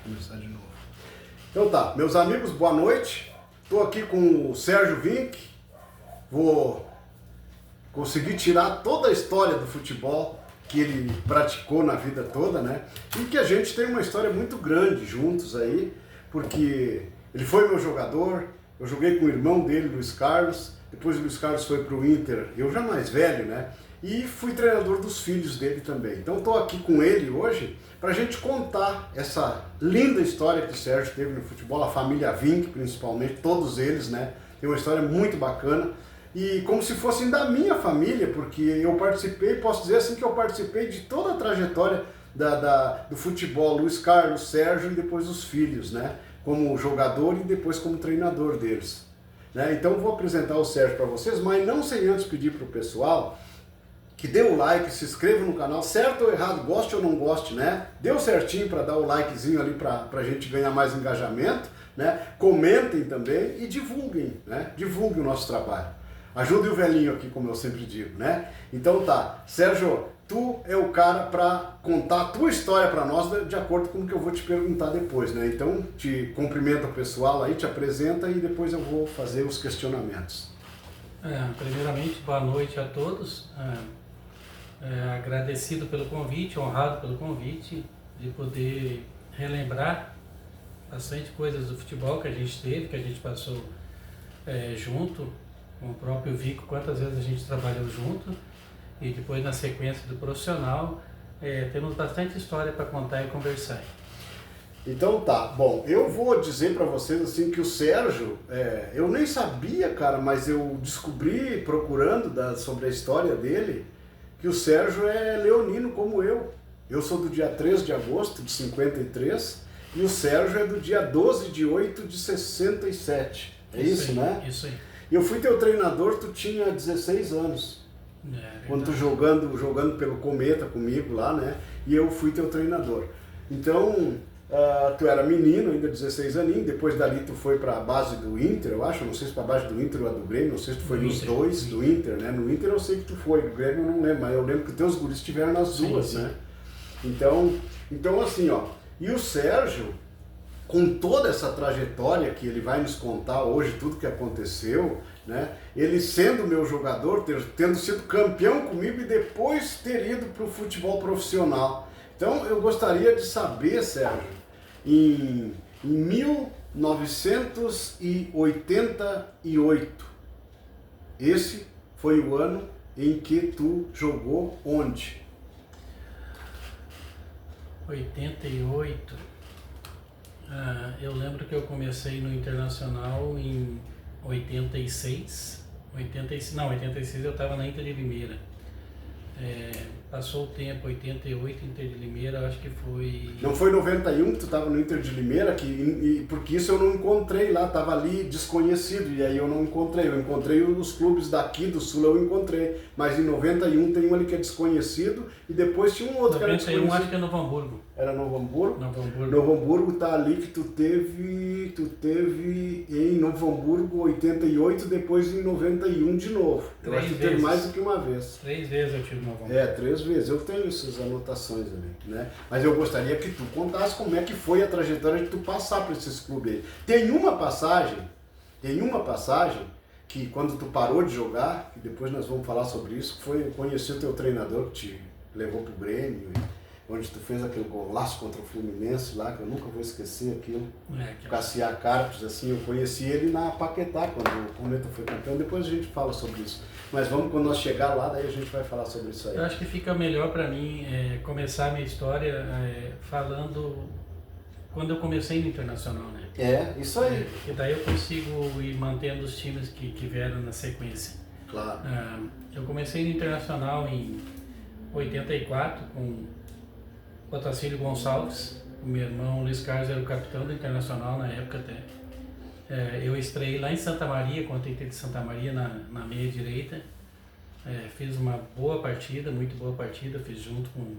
Começar de novo. Então tá, meus amigos, boa noite. Estou aqui com o Sérgio Vink. Vou conseguir tirar toda a história do futebol que ele praticou na vida toda, né? E que a gente tem uma história muito grande juntos aí, porque ele foi meu jogador, eu joguei com o irmão dele, Luiz Carlos, depois o Luiz Carlos foi pro Inter, eu já mais velho, né? E fui treinador dos filhos dele também. Então estou aqui com ele hoje para a gente contar essa linda história que o Sérgio teve no futebol, a família Vink principalmente, todos eles, né? Tem uma história muito bacana e como se fossem da minha família, porque eu participei, posso dizer assim que eu participei de toda a trajetória do futebol, Luiz Carlos, Sérgio e depois os filhos, né? Como jogador e depois como treinador deles. Né? Então vou apresentar o Sérgio para vocês, mas não sem antes pedir para o pessoal que dê o like, se inscreva no canal, certo ou errado, goste ou não goste, né? Deu certinho para dar o likezinho ali para a gente ganhar mais engajamento, né? Comentem também e divulguem, né? Divulguem o nosso trabalho. Ajude o velhinho aqui, como eu sempre digo, né? Então tá, Sérgio, tu é o cara para contar a tua história para nós de acordo com o que eu vou te perguntar depois, né? Então te cumprimenta o pessoal aí, te apresenta e depois eu vou fazer os questionamentos. Primeiramente, boa noite a todos. Agradecido pelo convite, honrado pelo convite, de poder relembrar bastante coisas do futebol que a gente teve, que a gente passou junto, com o próprio Vico, quantas vezes a gente trabalhou junto, e depois na sequência do profissional, temos bastante história para contar e conversar. Então tá, bom, eu vou dizer para vocês assim que o Sérgio, eu nem sabia, cara, mas eu descobri procurando sobre a história dele, que o Sérgio é leonino como eu. Eu sou do dia 3 de agosto de 53 e o Sérgio é do dia 12 de 8 de 67. É isso, né? Isso aí. E eu fui teu treinador, tu tinha 16 anos. Quando tu jogando pelo Cometa comigo lá, né? E eu fui teu treinador. Então, tu era menino, ainda 16 aninhos, depois dali tu foi para a base do Inter, eu acho, não sei se para a base do Inter ou do Grêmio, não sei se tu foi nos dois, do Inter, né? No Inter eu sei que tu foi, do Grêmio eu não lembro, mas eu lembro que teus guris estiveram nas duas, né? Então assim, ó, e o Sérgio, com toda essa trajetória que ele vai nos contar hoje, tudo que aconteceu, né? Ele sendo meu jogador, tendo sido campeão comigo e depois ter ido para o futebol profissional. Então eu gostaria de saber, Sérgio, em 1988, esse foi o ano em que tu jogou onde? 88, eu lembro que eu comecei no Internacional em 86 eu estava na Inter de Limeira. Passou o tempo, 88, Inter de Limeira, acho que foi... Não foi 91 que tu estava no Inter de Limeira, porque isso eu não encontrei lá, estava ali desconhecido, e aí eu não encontrei. Eu encontrei os clubes daqui do Sul, eu encontrei, mas em 91 tem um ali que é desconhecido, e depois tinha um outro 91, que era desconhecido. Acho que é Novo Hamburgo. Era Novo Hamburgo? Novo Hamburgo. Novo Hamburgo tá ali que tu teve em Novo Hamburgo 88, depois em 91 de novo. Eu acho que teve mais do que uma vez. 3 vezes eu tive Novo Hamburgo. 3 vezes. Eu tenho essas anotações ali, né? Mas eu gostaria que tu contasse como é que foi a trajetória de tu passar por esses clubes aí. Tem uma passagem que quando tu parou de jogar, que depois nós vamos falar sobre isso, foi conhecer o teu treinador que te levou pro Grêmio, onde tu fez aquele golaço contra o Fluminense lá, que eu nunca vou esquecer aquilo. Cassiar Carpes, assim, eu conheci ele na Paquetá, quando o Cometa foi campeão, depois a gente fala sobre isso. Mas vamos, quando nós chegar lá, daí a gente vai falar sobre isso aí. Eu acho que fica melhor para mim começar a minha história falando quando eu comecei no Internacional, né? Isso aí. E daí eu consigo ir mantendo os times que vieram na sequência. Claro. Eu comecei no Internacional em 84 com o Otacílio Gonçalves. O meu irmão Luiz Carlos era o capitão do Internacional na época até. Eu estreiei lá em Santa Maria, contra o Inter de Santa Maria, na meia direita. Fiz uma boa partida, muito boa partida, fiz junto com o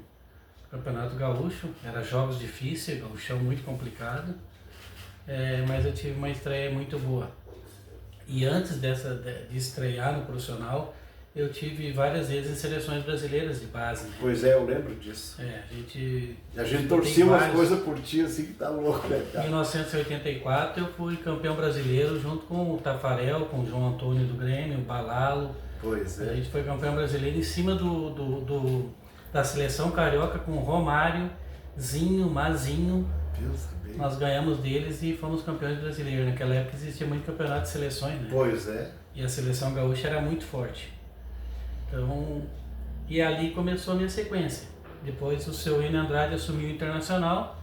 Campeonato Gaúcho. Era jogos difíceis, o chão muito complicado, mas eu tive uma estreia muito boa. E antes de estrear no profissional, eu tive várias vezes em seleções brasileiras de base, né? Pois é, eu lembro disso. A A gente tem torcia umas vários. coisas por ti assim que tá louco, né, Em cara? 1984 eu fui campeão brasileiro junto com o Tafarel, com o João Antônio do Grêmio, o Balalo. Pois A é. gente foi campeão brasileiro em cima da seleção carioca com Romário, Zinho, Mazinho. Pensa bem. Nós ganhamos deles e fomos campeões brasileiros. Naquela época existia muito campeonato de seleções, né? Pois é. E a seleção gaúcha era muito forte. Então, e ali começou a minha sequência. Depois o seu Enio Andrade assumiu o Internacional,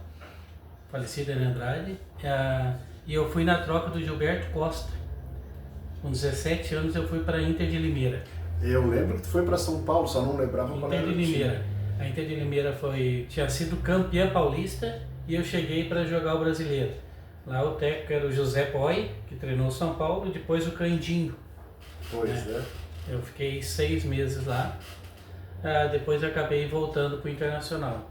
falecido Enio Andrade, e eu fui na troca do Gilberto Costa. Com 17 anos eu fui para a Inter de Limeira. Eu lembro que tu foi pra São Paulo, só não lembrava qual Inter era de o time. Limeira. A Inter de Limeira tinha sido campeã paulista e eu cheguei para jogar o brasileiro. Lá o técnico era o José Poi, que treinou o São Paulo, e depois o Candinho. Pois é. Eu fiquei 6 meses lá. Depois eu acabei voltando para o Internacional.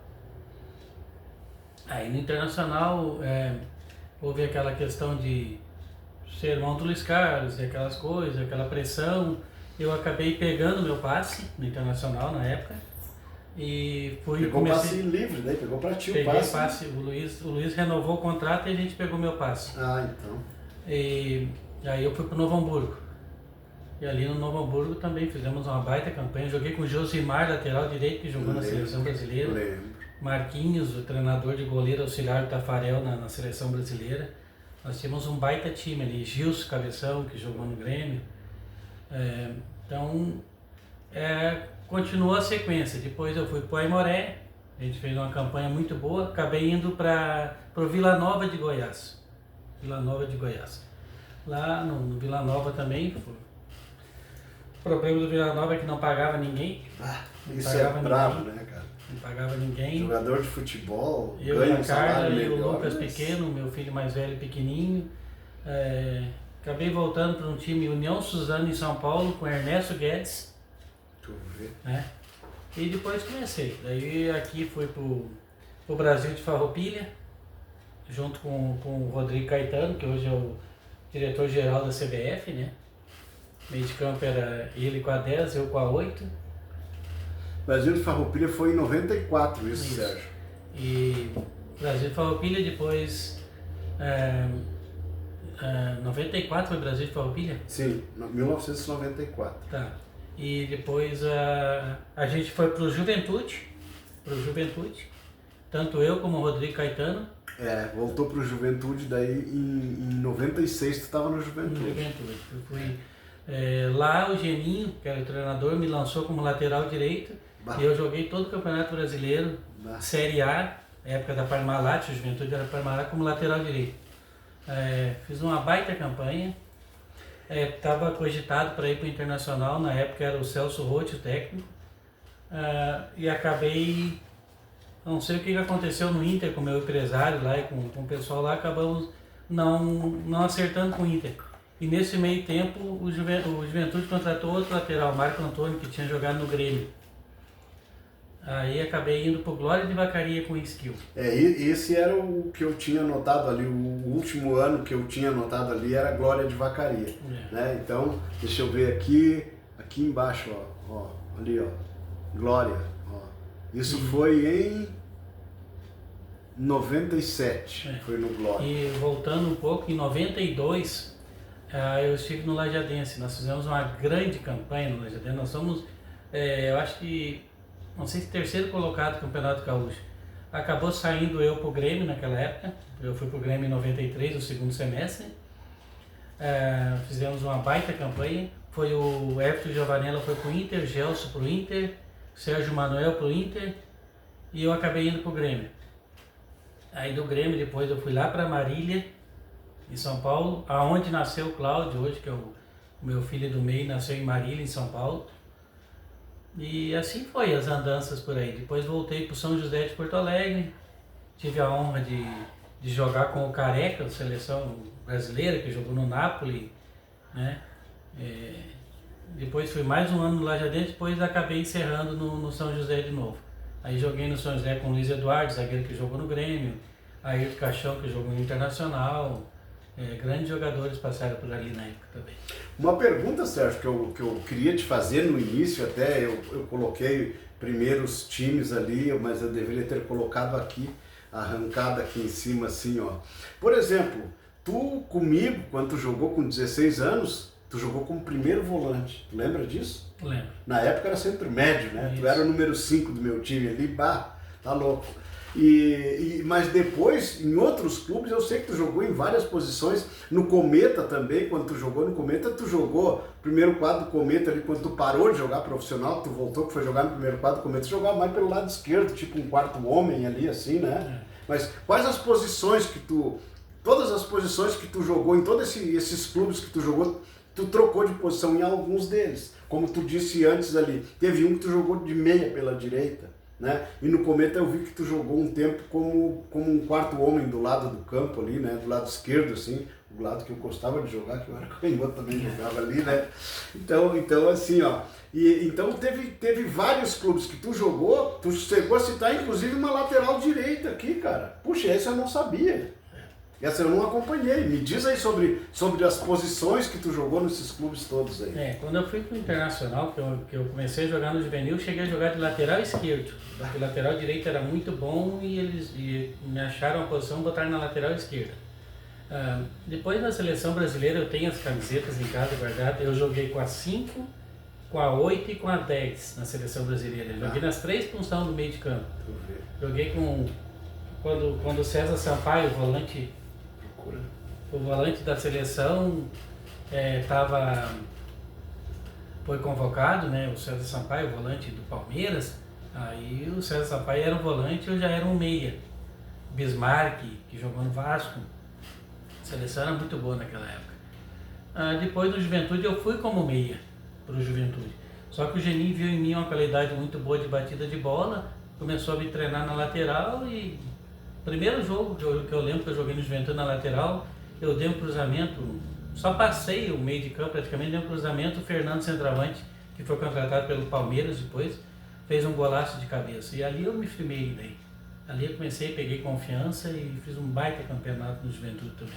Aí no Internacional houve aquela questão de ser irmão do Luiz Carlos, e aquelas coisas, aquela pressão. Eu acabei pegando meu passe no Internacional na época. E Pegou passe livre, né? Pegou pra ti o peguei passe. passe. O Luiz renovou o contrato e a gente pegou meu passe. Ah, então. E aí eu fui para o Novo Hamburgo. E ali no Novo Hamburgo também fizemos uma baita campanha. Joguei com o Josimar, lateral direito, que jogou na seleção brasileira. Lembro. Marquinhos, o treinador de goleiro auxiliar do Tafarel na seleção brasileira. Nós tínhamos um baita time ali. Gilson Cabeção, que jogou no Grêmio. Então, continuou a sequência. Depois eu fui para o Aimoré. A gente fez uma campanha muito boa. Acabei indo para o Vila Nova de Goiás. Vila Nova de Goiás. Lá no Vila Nova também. O problema do Vila Nova é que não pagava ninguém. Isso pagava é bravo, ninguém. né, cara? Não pagava ninguém. Jogador de futebol, Eu ganha e a um Carla salário e o melhor, Lucas mas- pequeno, meu filho mais velho pequenininho. Acabei voltando para um time União Suzano em São Paulo com Ernesto Guedes, Tu vê. né? E depois comecei. Daí aqui fui pro Brasil de Farroupilha, junto com o Rodrigo Caetano, que hoje é o diretor-geral da CBF, né? Meio de campo era ele com a 10, eu com a 8. Brasil de Farroupilha foi em 94, isso. Sérgio. E Brasil de Farroupilha, depois 94 foi Brasil de Farroupilha? Sim, 1994. Tá. E depois a gente foi pro Juventude, tanto eu como o Rodrigo Caetano. Voltou pro Juventude, daí em 96 tu estava no No Juventude. Juventude. Eu fui, lá o Geninho, que era o treinador, me lançou como lateral direito. Bah. E eu joguei todo o Campeonato Brasileiro, Bah. Série A, época da Parmalat, o Juventude era Parmalat, como lateral direito. Fiz uma baita campanha. Estava cogitado para ir para o Internacional, na época era o Celso Roth, o técnico. E acabei, não sei o que aconteceu no Inter com o meu empresário lá e com o pessoal lá, acabamos não acertando com o Inter. E nesse meio tempo o Juventude contratou outro lateral, Marco Antônio, que tinha jogado no Grêmio. Aí acabei indo pro Glória de Vacaria com skill. Esse era o que eu tinha anotado ali, o último ano que eu tinha anotado ali era Glória de Vacaria. Né? Então, deixa eu ver aqui embaixo, ó, ali, ó, Glória. Ó. Isso foi em 97, foi no Glória. E voltando um pouco, em 92, eu estive no Lajadense. Nós fizemos uma grande campanha no Lajadense. Nós somos, eu acho que, não sei se terceiro colocado do Campeonato Gaúcho. Acabou saindo eu pro Grêmio naquela época. Eu fui pro Grêmio em 93, no segundo semestre. Fizemos uma baita campanha. Foi o Everton Giovanella foi pro Inter, Gelson pro Inter, Sérgio Manuel pro Inter e eu acabei indo pro Grêmio. Aí do Grêmio depois eu fui lá para Marília, em São Paulo, aonde nasceu o Cláudio hoje, que é o meu filho do meio, nasceu em Marília, em São Paulo. E assim foi as andanças por aí. Depois voltei para São José de Porto Alegre, tive a honra de jogar com o Careca, da seleção brasileira, que jogou no Napoli, né? Depois fui mais um ano no Lajadense, depois acabei encerrando no São José de novo. Aí joguei no São José com o Luiz Eduardo, zagueiro que jogou no Grêmio, Ayrton Caixão, que jogou no Internacional, Grandes jogadores passaram por ali na época também. Uma pergunta, Sérgio, que eu queria te fazer no início, até eu coloquei primeiros times ali, mas eu deveria ter colocado aqui, arrancado aqui em cima assim, ó. Por exemplo, tu comigo, quando tu jogou com 16 anos, tu jogou como primeiro volante, tu lembra disso? Lembro. Na época era centro médio, né? Isso. Tu era o número 5 do meu time ali, bah, tá louco. Mas depois, em outros clubes, eu sei que tu jogou em várias posições. No Cometa também, quando tu jogou no Cometa, tu jogou primeiro quadro do Cometa ali, quando tu parou de jogar profissional, tu voltou, que foi jogar no primeiro quadro do Cometa, tu jogava mais pelo lado esquerdo, tipo um quarto homem ali, assim, né? Mas quais as posições que tu... Todas as posições que tu jogou, em todos esses clubes que tu jogou, tu trocou de posição em alguns deles. Como tu disse antes ali, teve um que tu jogou de meia pela direita, né? E no Cometa eu vi que tu jogou um tempo como um quarto homem do lado do campo ali, né? Do lado esquerdo, assim, o lado que eu gostava de jogar, que eu era canhoto também jogava ali, né? Então assim, ó. Então teve vários clubes que tu jogou, tu chegou a citar inclusive uma lateral direita aqui, cara. Puxa, essa eu não sabia. Essa eu não acompanhei. Me diz aí sobre as posições que tu jogou nesses clubes todos aí. Quando eu fui pro Internacional, que eu comecei a jogar no juvenil, cheguei a jogar de lateral esquerdo. O lateral direito era muito bom e eles me acharam a posição e botaram na lateral esquerda. Depois na seleção brasileira eu tenho as camisetas em casa guardadas. Eu joguei com a 5, com a 8 e com a 10 na seleção brasileira. Eu joguei nas 3 funções do meio de campo. Joguei com... Quando o César Sampaio, o volante da seleção, foi convocado, né? O César Sampaio, o volante do Palmeiras. Aí o César Sampaio era um volante, eu já era um meia. Bismarck, que jogou no Vasco. A seleção era muito boa naquela época. Depois do Juventude eu fui como meia para o Juventude. Só que o Geninho viu em mim uma qualidade muito boa de batida de bola, começou a me treinar na lateral e... Primeiro jogo que eu lembro que eu joguei no Juventude na lateral, eu dei um cruzamento, só passei o meio de campo praticamente, dei um cruzamento, o Fernando Centroavante, que foi contratado pelo Palmeiras depois, fez um golaço de cabeça. E ali eu me firmei daí. Ali eu comecei, peguei confiança e fiz um baita campeonato no Juventude também.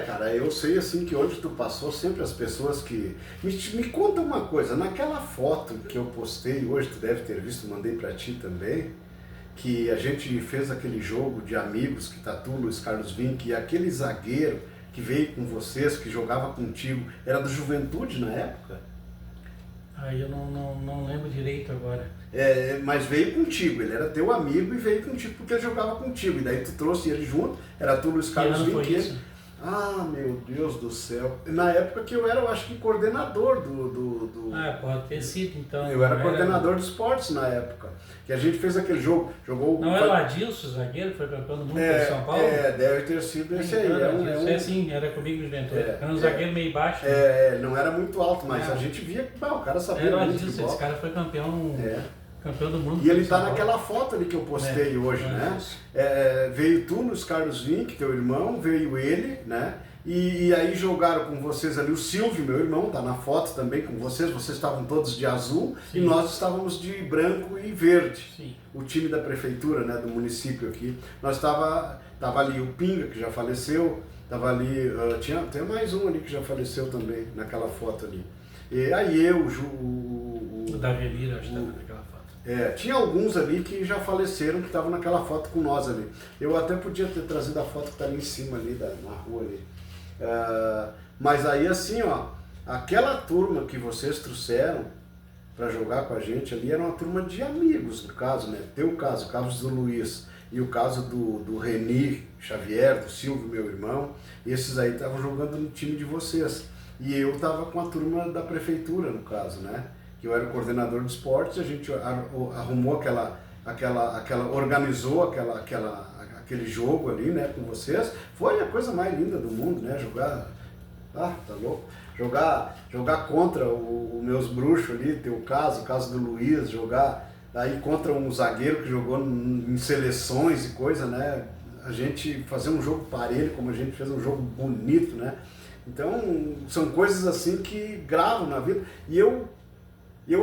Cara, eu sei assim que onde tu passou, sempre as pessoas que... Me conta uma coisa, naquela foto que eu postei hoje, tu deve ter visto, mandei pra ti também, que a gente fez aquele jogo de amigos, que tá tu, Luiz Carlos Vinck, e aquele zagueiro que veio com vocês, que jogava contigo, era do Juventude na época? Aí eu não lembro direito agora. Mas veio contigo, ele era teu amigo e veio contigo porque ele jogava contigo, e daí tu trouxe ele junto, era tu, Luiz Carlos Vinck. Foi isso? Ah, meu Deus do céu. Na época que eu era, eu acho que coordenador do... pode ter sido, então. Eu era coordenador de esportes na época. Que a gente fez aquele jogo, jogou... Não era o Adilson, o zagueiro, foi campeão do mundo em São Paulo? Deve ter sido esse aí. Sim, era comigo no Juventude. Era um zagueiro meio baixo. Não era muito alto, mas a gente via que o cara sabia muito de bola. Esse cara foi campeão... Campeão do mundo. E ele tá naquela foto ali que eu postei hoje, né? Veio tu, Luiz Carlos Vinck, teu irmão, veio ele, né? E aí jogaram com vocês ali o Silvio, meu irmão, tá na foto também com vocês estavam todos de azul. Sim. E nós estávamos de branco e verde. Sim. O time da prefeitura, né, do município aqui. Nós tava ali o Pinga, que já faleceu, tava ali, tem mais um ali que já faleceu também, naquela foto ali. E aí o Davi Lira, acho que estava naquela foto. Tinha alguns ali que já faleceram, que estavam naquela foto com nós ali. Eu até podia ter trazido a foto que está ali em cima, ali na rua ali. Mas aí assim, ó, aquela turma que vocês trouxeram para jogar com a gente ali era uma turma de amigos, no caso, né? Teu caso, o caso do Luiz e o caso do Reni Xavier, do Silvio, meu irmão. Esses aí estavam jogando no time de vocês. E eu estava com a turma da prefeitura, no caso, né? Que eu era o coordenador de esportes, a gente arrumou organizou aquele jogo ali, né, com vocês. Foi a coisa mais linda do mundo, né, jogar, tá louco, jogar contra os meus bruxos ali, teu caso, o caso do Luiz, jogar aí contra um zagueiro que jogou em seleções e coisa, né, a gente fazer um jogo parelho, como a gente fez um jogo bonito, né. Então, são coisas assim que gravam na vida. E eu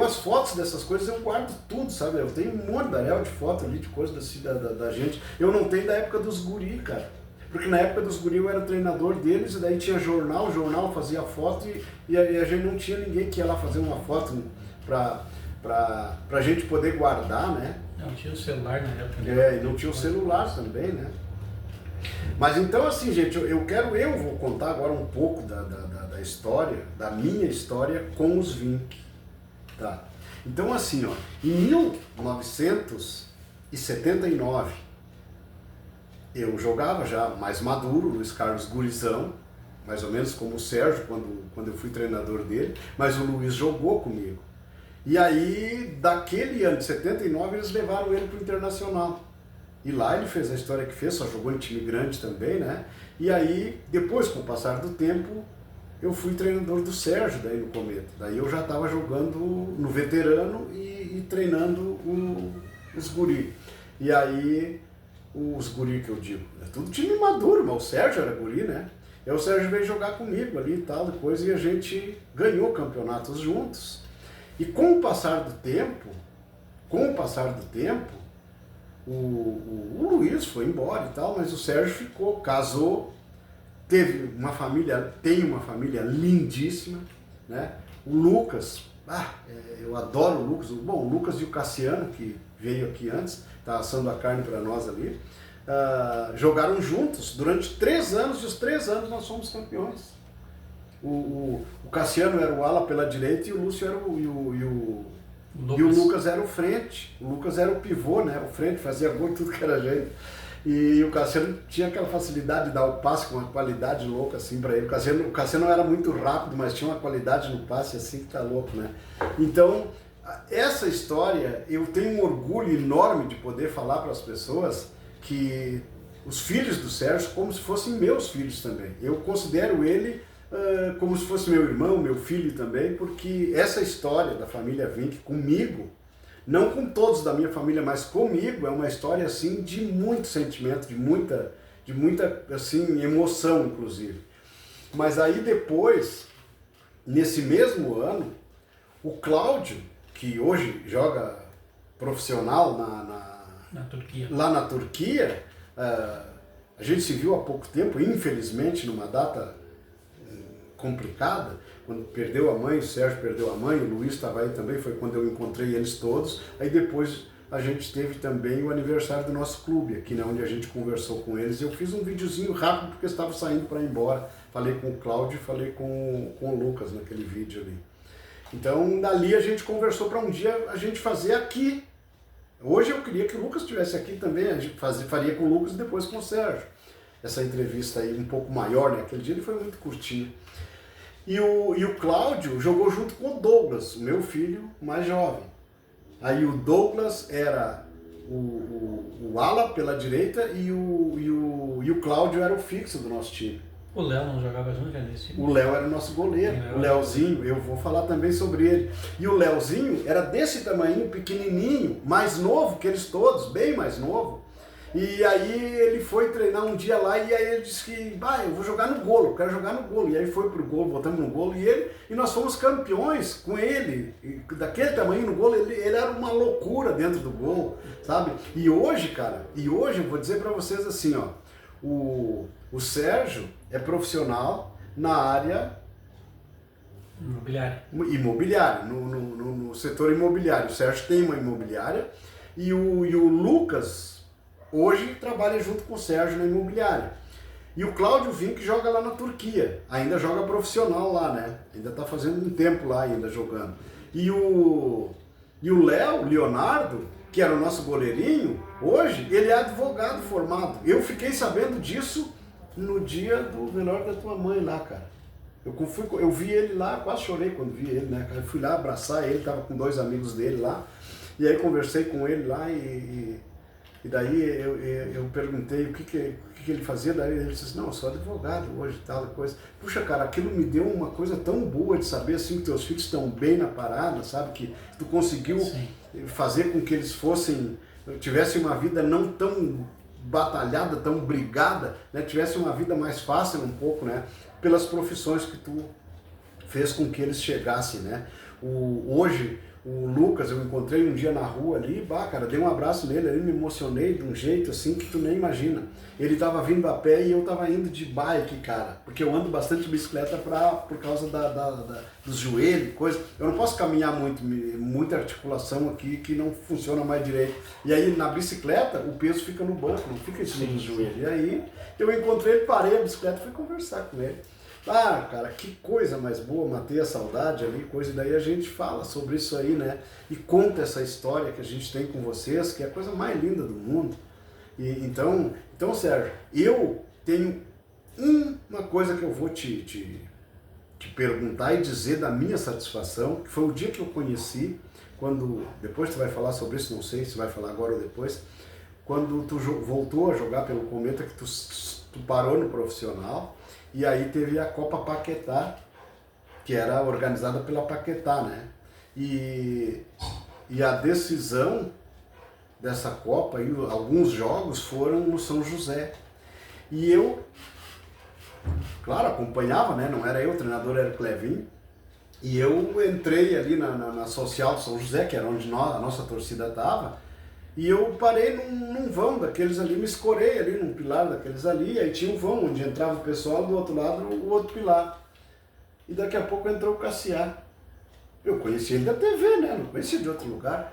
as fotos dessas coisas eu guardo tudo, sabe? Eu tenho um monte de foto ali de coisas assim da gente. Eu não tenho da época dos guri, cara. Porque na época dos guri eu era treinador deles, e daí tinha jornal, o jornal fazia foto e a gente não tinha ninguém que ia lá fazer uma foto pra gente poder guardar, né? Não tinha o celular na época. Né? E não tinha o celular também, né? Mas então assim, gente, eu vou contar agora um pouco da história, da minha história com os Vink, tá? Então assim, ó, em 1979, eu jogava já mais maduro, Luiz Carlos gurizão, mais ou menos como o Sérgio, quando eu fui treinador dele, mas o Luiz jogou comigo. E aí, daquele ano de 79, eles levaram ele para o Internacional. E lá ele fez a história que fez, só jogou em time grande também, né? E aí, depois, com o passar do tempo, eu fui treinador do Sérgio daí no Cometa. Daí eu já estava jogando no veterano e treinando os guri. E aí, os guri que eu digo, é tudo time maduro, mas o Sérgio era guri, né? E aí o Sérgio veio jogar comigo ali e tal, depois, e a gente ganhou campeonatos juntos. E com o passar do tempo, o Luiz foi embora e tal, mas o Sérgio ficou, casou, tem uma família lindíssima, né? O Lucas, eu adoro o Lucas. Bom, o Lucas e o Cassiano, que veio aqui antes, tá assando a carne para nós ali, jogaram juntos durante 3 anos, e os 3 anos nós fomos campeões. O Cassiano era o ala pela direita e o Lúcio era o Lucas era o frente. O Lucas era o pivô, né? O frente, fazia gol tudo que era jeito. E o Cassiano tinha aquela facilidade de dar o passe com uma qualidade louca assim para ele. O Cassiano não era muito rápido, mas tinha uma qualidade no passe assim que tá louco, né? Então, essa história, eu tenho um orgulho enorme de poder falar para as pessoas que os filhos do Sérgio como se fossem meus filhos também. Eu considero ele como se fosse meu irmão, meu filho também, porque essa história da família Vink comigo, não com todos da minha família, mas comigo, é uma história assim de muito sentimento, de muita assim, emoção, inclusive. Mas aí depois, nesse mesmo ano, o Cláudio, que hoje joga profissional lá na Turquia, a gente se viu há pouco tempo, infelizmente, numa data complicada, quando perdeu a mãe, o Sérgio perdeu a mãe, o Luiz estava aí também, foi quando eu encontrei eles todos. Aí depois a gente teve também o aniversário do nosso clube, aqui, né, onde a gente conversou com eles. Eu fiz um videozinho rápido porque eu estava saindo para ir embora. Falei com o Cláudio e falei com o Lucas naquele vídeo ali. Então, dali a gente conversou para um dia a gente fazer aqui. Hoje eu queria que o Lucas estivesse aqui também, a gente faria com o Lucas e depois com o Sérgio. Essa entrevista aí um pouco maior, né? Aquele dia ele foi muito curtinho. E o Cláudio jogou junto com o Douglas, o meu filho mais jovem. Aí o Douglas era o ala pela direita e o Cláudio era o fixo do nosso time. O Léo não jogava junto já nesse time? O Léo era o nosso goleiro, o Léozinho, eu vou falar também sobre ele. E o Léozinho era desse tamanho, pequenininho, mais novo que eles todos, bem mais novo. E aí ele foi treinar um dia lá e aí ele disse que, eu vou jogar no golo, eu quero jogar no golo. E aí foi pro golo, botamos no golo e nós fomos campeões com ele. E daquele tamanho no golo, ele era uma loucura dentro do gol, sabe? E hoje, cara, eu vou dizer pra vocês assim, ó, o Sérgio é profissional na área imobiliária, no setor imobiliário. O Sérgio tem uma imobiliária e o Lucas hoje trabalha junto com o Sérgio na imobiliária. E o Cláudio Vink joga lá na Turquia, ainda joga profissional lá, né? Ainda está fazendo um tempo lá ainda jogando. E o Leonardo, que era o nosso goleirinho, hoje ele é advogado formado. Eu fiquei sabendo disso no dia do velório da tua mãe lá, cara. Eu vi ele lá, quase chorei quando vi ele, né, cara? Eu fui lá abraçar ele, tava com 2 amigos dele lá, e aí conversei com ele lá e daí eu perguntei o que ele fazia, daí ele disse, não, eu sou advogado hoje e tal, coisa. Puxa, cara, aquilo me deu uma coisa tão boa de saber assim que teus filhos estão bem na parada, sabe? Que tu conseguiu fazer com que eles tivessem uma vida não tão batalhada, tão brigada, né? Tivessem uma vida mais fácil um pouco, né? Pelas profissões que tu fez com que eles chegassem, né? Hoje O Lucas, eu encontrei um dia na rua ali, cara, dei um abraço nele ali, me emocionei de um jeito assim que tu nem imagina. Ele tava vindo a pé e eu tava indo de bike, cara, porque eu ando bastante de bicicleta por causa dos joelhos, coisa. Eu não posso caminhar muito, muita articulação aqui que não funciona mais direito. E aí na bicicleta o peso fica no banco, não fica em cima do joelho. E aí eu encontrei ele, parei a bicicleta e fui conversar com ele. Ah, cara, que coisa mais boa, matei a saudade ali, coisa, e daí a gente fala sobre isso aí, né? E conta essa história que a gente tem com vocês, que é a coisa mais linda do mundo. E, então, Sérgio, eu tenho uma coisa que eu vou te perguntar e dizer da minha satisfação, que foi o dia que eu conheci, quando, depois tu vai falar sobre isso, não sei se vai falar agora ou depois, quando tu voltou a jogar pelo Cometa, que tu parou no profissional, e aí teve a Copa Paquetá, que era organizada pela Paquetá, né? E a decisão dessa Copa, e alguns jogos foram no São José. E eu, claro, acompanhava, né? Não era eu, o treinador era o Clevinho. E eu entrei ali na social do São José, que era onde a nossa torcida estava, e eu parei num vão daqueles ali, me escorei ali num pilar daqueles ali, aí tinha um vão onde entrava o pessoal, do outro lado o outro pilar. E daqui a pouco entrou o Cassiá. Eu conheci ele da TV, né? Não conheci de outro lugar.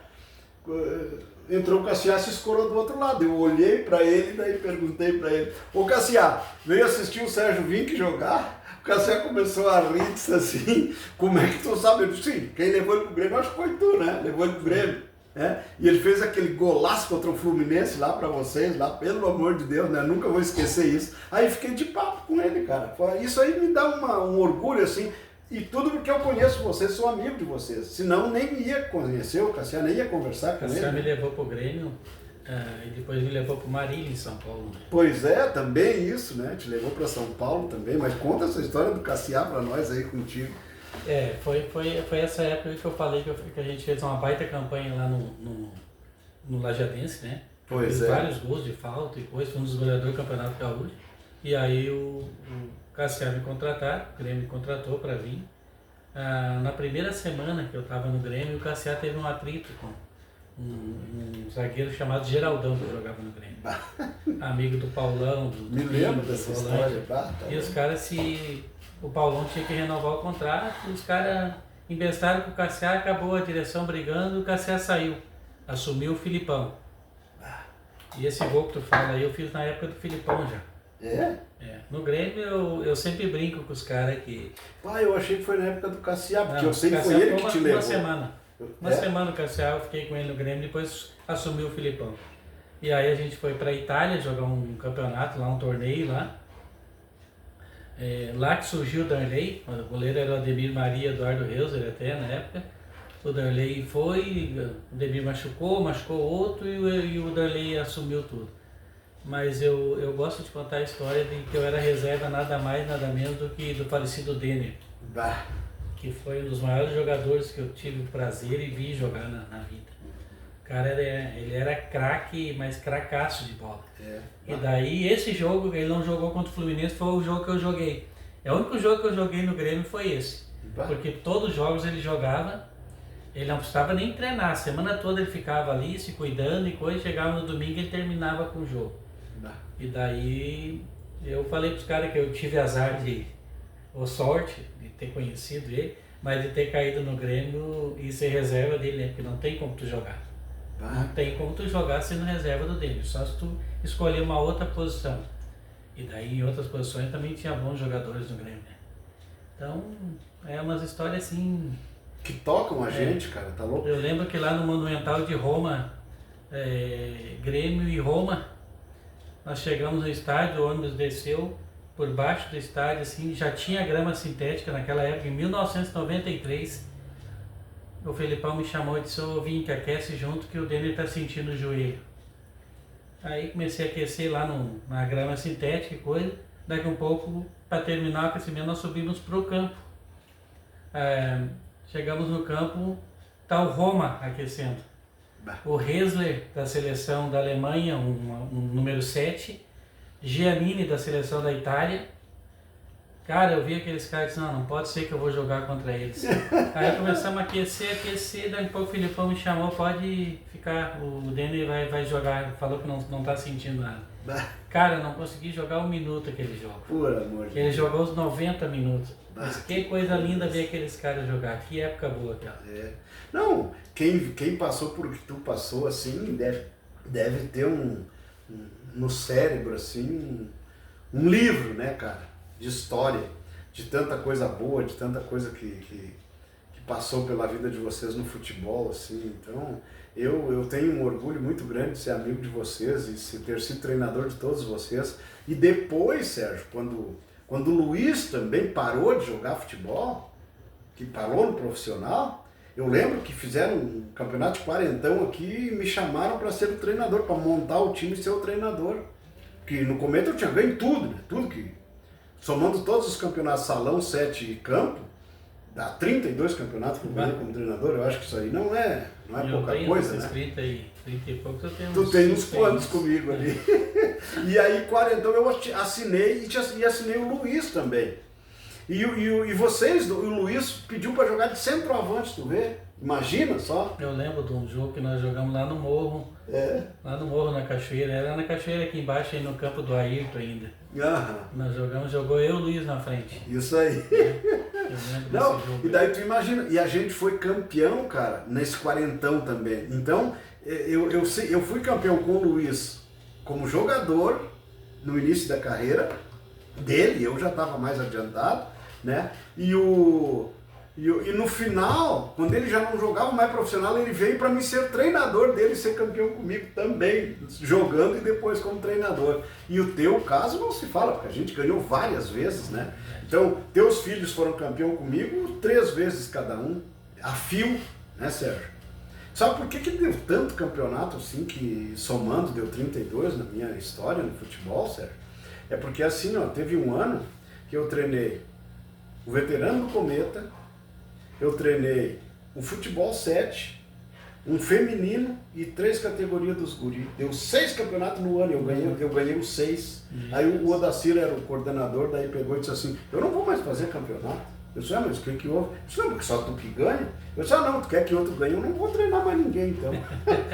Entrou o Cassiá, se escorou do outro lado. Eu olhei para ele e daí perguntei para ele: ô Cassiá, veio assistir o Sérgio Vink jogar? O Cassiá começou a rir, disse assim: como é que tu sabe? Eu disse: sim, quem levou ele pro Grêmio acho que foi tu, né? Levou ele pro Grêmio. E ele fez aquele golaço contra o Fluminense lá pra vocês, lá, pelo amor de Deus, né? Nunca vou esquecer isso. Aí fiquei de papo com ele, cara. Isso aí me dá um orgulho, assim, e tudo porque eu conheço vocês, sou amigo de vocês. Senão nem ia conhecer o Cassiá, nem ia conversar com ele. O Cassiá me levou pro Grêmio e depois me levou pro Marília, em São Paulo. Né? Pois é, também isso, né? Te levou pra São Paulo também, mas conta essa história do Cassiá pra nós aí contigo. Foi essa época que eu falei que a gente fez uma baita campanha lá no Lajadense, né? Pois fez é. vários gols de falta e coisa, foi um dos goleadores do Campeonato Gaúcho. E aí o Cassiá me contrataram, o Grêmio me contratou para vir. Na primeira semana que eu estava no Grêmio, o Cassiá teve um atrito com um zagueiro chamado Geraldão, que jogava no Grêmio. Amigo do Paulão, do Me lembro dessa história. E os caras o Paulão tinha que renovar o contrato, os caras inventaram com o Cassiá, acabou a direção brigando, o Cassiá saiu, assumiu o Filipão. E esse gol que tu fala aí, eu fiz na época do Filipão já. É? No Grêmio eu sempre brinco com os caras que... Eu achei que foi na época do Cassiá, porque Não, eu sei que foi ele que te levou. Uma semana o Cassiá, eu fiquei com ele no Grêmio, depois assumiu o Filipão. E aí a gente foi pra Itália jogar um campeonato lá, um torneio lá. Lá que surgiu o Darley, o goleiro era o Ademir Maria Eduardo Reuser até na época. O Darley foi, o Ademir machucou outro e o Darley assumiu tudo. Mas eu gosto de contar a história de que eu era reserva nada mais, nada menos do que do falecido Denner. Que foi um dos maiores jogadores que eu tive o prazer e vi jogar na vida. O cara, ele era craque, mas cracaço de bola. E daí, esse jogo, ele não jogou contra o Fluminense, foi o jogo que eu joguei. O único jogo que eu joguei no Grêmio foi esse. Porque todos os jogos ele jogava, ele não precisava nem treinar. A semana toda ele ficava ali, se cuidando e coisa, chegava no domingo e ele terminava com o jogo. E daí, eu falei pros caras que eu tive azar ou sorte de ter conhecido ele, mas de ter caído no Grêmio e ser reserva dele, né? Porque não tem como tu jogar. Não tem como tu jogar sendo reserva do dele, só se tu escolher uma outra posição. E daí em outras posições também tinha bons jogadores no Grêmio, né? Então, é umas histórias assim... Que tocam a gente, cara, tá louco? Eu lembro que lá no Monumental de Roma, Grêmio e Roma, nós chegamos no estádio, o ônibus desceu por baixo do estádio, assim, já tinha grama sintética naquela época, em 1993. O Felipão me chamou e disse: ô Vink, aquece junto que o Denner tá sentindo o joelho. Aí comecei a aquecer lá na grama sintética e coisa. Daqui um pouco, para terminar o aquecimento, nós subimos para o campo. Chegamos no campo, tá o Roma aquecendo. O Hessler, da seleção da Alemanha, um número 7. Giannini, da seleção da Itália. Cara, eu vi aqueles caras e disse, não pode ser que eu vou jogar contra eles. Aí começamos a aquecer, daí um pouco o Filipão me chamou, pode ficar, o Denner vai jogar, falou que não tá sentindo nada. Cara, eu não consegui jogar um minuto aquele jogo. Por amor de Ele Deus. jogou os 90 minutos. Mas que coisa linda ver aqueles caras jogar, que época boa aquela. Não, quem passou por o que tu passou, assim, deve ter no cérebro, assim, um livro, né, cara? De história, de tanta coisa boa, de tanta coisa que passou pela vida de vocês no futebol, assim. Então, eu tenho um orgulho muito grande de ser amigo de vocês e ter sido treinador de todos vocês. E depois, Sérgio, quando o Luiz também parou de jogar futebol, que parou no profissional, eu lembro que fizeram um campeonato de quarentão aqui e me chamaram para ser o treinador, para montar o time e ser o treinador. Que no começo eu tinha ganho tudo, né? Tudo que... Somando todos os campeonatos salão, 7 e campo, dá 32 campeonatos que eu ganhei como treinador. Eu acho que isso aí não é pouca coisa, né? 30 e poucos, eu tenho Tu tem uns quantos comigo ali. E aí, quarentão, eu assinei e assinei o Luiz também. E vocês, o Luiz pediu para jogar de centroavante, tu vê? Imagina só. Eu lembro de um jogo que nós jogamos lá no Morro. Lá no Morro, na Cachoeira. Era na Cachoeira aqui embaixo, aí no campo do Ayrton ainda. Nós jogou eu e o Luiz na frente. Isso aí. Não, e daí tu imagina, e a gente foi campeão, cara, nesse quarentão também. Então, eu fui campeão com o Luiz como jogador no início da carreira dele, eu já estava mais adiantado, né? E no final, quando ele já não jogava mais profissional, ele veio para mim ser treinador dele, ser campeão comigo também, jogando e depois como treinador. E o teu caso não se fala, porque a gente ganhou várias vezes, né? Então, teus filhos foram campeão comigo 3 vezes cada um, a fio, né, Sérgio? Sabe por que deu tanto campeonato assim, que somando deu 32 na minha história no futebol, Sérgio? É porque assim, ó, teve um ano que eu treinei o veterano do Cometa, eu treinei o futebol 7, um feminino e 3 categorias dos guri. Deu 6 campeonatos no ano, eu ganhei os 6. Aí o Odacir era o coordenador, daí pegou e disse assim, eu não vou mais fazer campeonato. Eu disse, mas o que houve? Eu disse, não, porque só tu que ganha. Eu disse, não, tu quer que outro ganhe? Eu não vou treinar mais ninguém, então.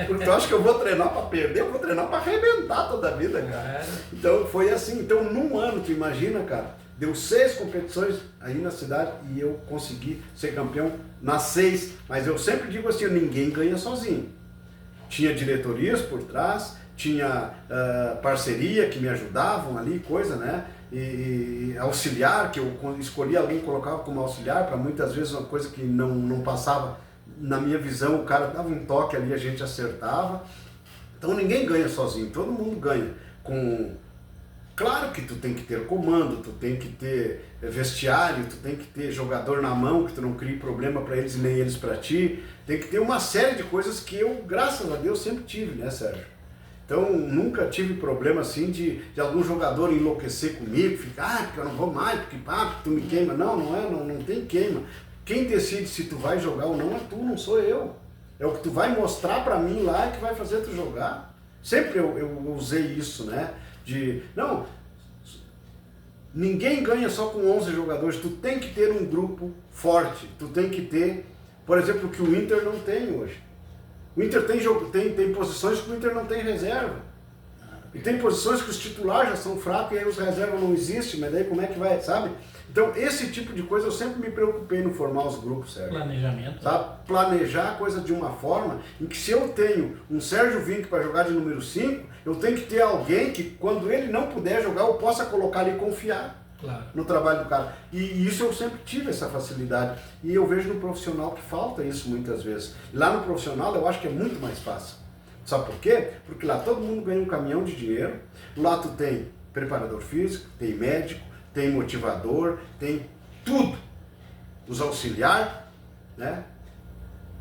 Porque tu acha que eu vou treinar para perder? Eu vou treinar para arrebentar toda a vida, cara. Então foi assim. Então num ano, tu imagina, cara, deu 6 competições aí na cidade e eu consegui ser campeão nas 6. Mas eu sempre digo assim, ninguém ganha sozinho. Tinha diretorias por trás, tinha parceria que me ajudavam ali, coisa, né? E auxiliar, que eu escolhi alguém e colocava como auxiliar, para muitas vezes uma coisa que não passava na minha visão, o cara dava um toque ali, a gente acertava. Então ninguém ganha sozinho, todo mundo ganha. Claro que tu tem que ter comando, tu tem que ter vestiário, tu tem que ter jogador na mão, que tu não crie problema para eles e nem eles para ti. Tem que ter uma série de coisas que eu, graças a Deus, sempre tive, né, Sérgio? Então, nunca tive problema assim de algum jogador enlouquecer comigo, ficar, porque eu não vou mais, porque tu me queima. Não tem queima. Quem decide se tu vai jogar ou não é tu, não sou eu. É o que tu vai mostrar pra mim lá que vai fazer tu jogar. Sempre eu usei isso, né? Ninguém ganha só com 11 jogadores, tu tem que ter um grupo forte, tu tem que ter, por exemplo, o que o Inter não tem hoje. O Inter tem posições que o Inter não tem reserva. E tem posições que os titulares já são fracos e aí os reservas não existem, mas daí como é que vai, sabe? Então esse tipo de coisa eu sempre me preocupei no formar os grupos, Sérgio. Planejamento. Sabe? Planejar a coisa de uma forma em que se eu tenho um Sérgio Vinck para jogar de número 5, eu tenho que ter alguém que quando ele não puder jogar eu possa colocar ali e confiar. Claro. No trabalho do cara. E isso eu sempre tive essa facilidade. E eu vejo no profissional que falta isso muitas vezes. Lá no profissional eu acho que é muito mais fácil. Sabe por quê? Porque lá todo mundo ganha um caminhão de dinheiro. Lá tu tem preparador físico, tem médico, tem motivador, tem tudo. Os auxiliares, né?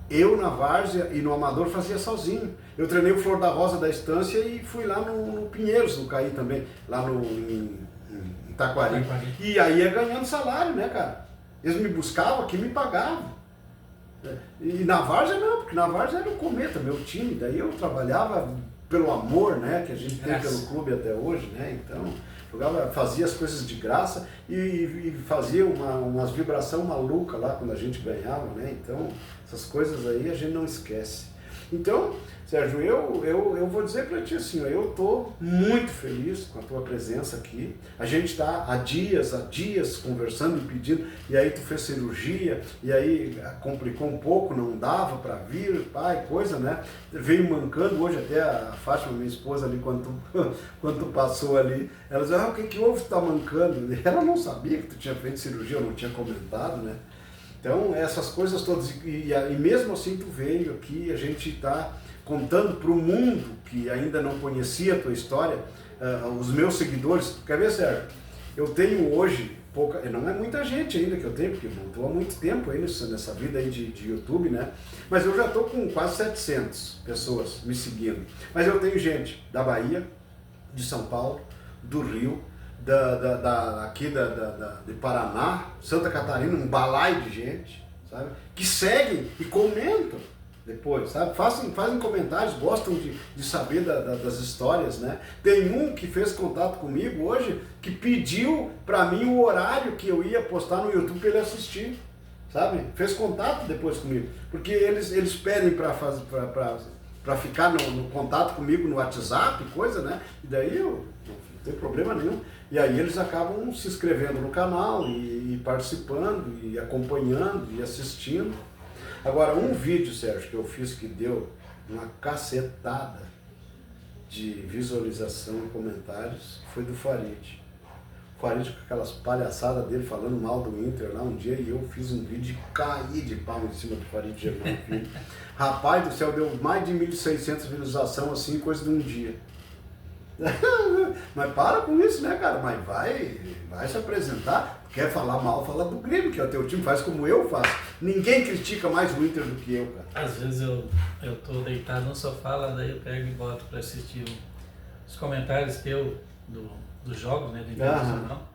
Eu na várzea e no amador fazia sozinho. Eu treinei o Flor da Rosa da Estância e fui lá no Pinheiros, no Caí também, lá em Taquari. E aí ia ganhando salário, né, cara? Eles me buscavam aqui e me pagavam. E na várzea não, porque na várzea era o Cometa, meu time. Daí eu trabalhava pelo amor, né, que a gente tem pelo clube até hoje, né? Então, jogava, fazia as coisas de graça e fazia umas vibração maluca lá quando a gente ganhava, né? Então, essas coisas aí a gente não esquece. Então, Sérgio, eu vou dizer para ti assim, ó, eu estou muito feliz com a tua presença aqui. A gente está há dias conversando e pedindo, e aí tu fez cirurgia, e aí complicou um pouco, não dava para vir, pai, coisa, né? Veio mancando, hoje até a Fátima, minha esposa ali, quando tu passou ali, ela dizia, o que houve, tu tá mancando? Ela não sabia que tu tinha feito cirurgia, eu não tinha comentado, né? Então, essas coisas todas, e mesmo assim tu veio aqui, a gente está contando para o mundo que ainda não conhecia a tua história, os meus seguidores. Quer ver, Sérgio? Eu tenho hoje, não é muita gente ainda que eu tenho, porque eu não estou há muito tempo aí nessa vida aí de YouTube, né? Mas eu já estou com quase 700 pessoas me seguindo. Mas eu tenho gente da Bahia, de São Paulo, do Rio, aqui de Paraná, Santa Catarina, um balaio de gente, sabe? Que seguem e comentam depois, sabe? Fazem comentários, gostam de saber das histórias, né? Tem um que fez contato comigo hoje, que pediu para mim o horário que eu ia postar no YouTube para ele assistir, sabe? Fez contato depois comigo, porque eles pedem para ficar no contato comigo no WhatsApp, coisa, né? E daí eu não tem problema nenhum. E aí eles acabam se inscrevendo no canal e participando, e acompanhando, e assistindo. Agora, um vídeo, Sérgio, que eu fiz que deu uma cacetada de visualização e comentários, foi do Farid. O Farid com aquelas palhaçadas dele falando mal do Inter lá um dia, e eu fiz um vídeo e caí de pau em cima do Farid Germano Filho. Rapaz do céu, deu mais de 1.600 visualizações assim, coisa de um dia. Mas para com isso, né, cara? Mas vai se apresentar. Quer falar mal, fala do Grêmio, que é o teu time, faz como eu faço. Ninguém critica mais o Inter do que eu, cara. Às vezes eu tô deitado no sofá, lá daí eu pego e boto para assistir os comentários dos jogos, né, do Internacional.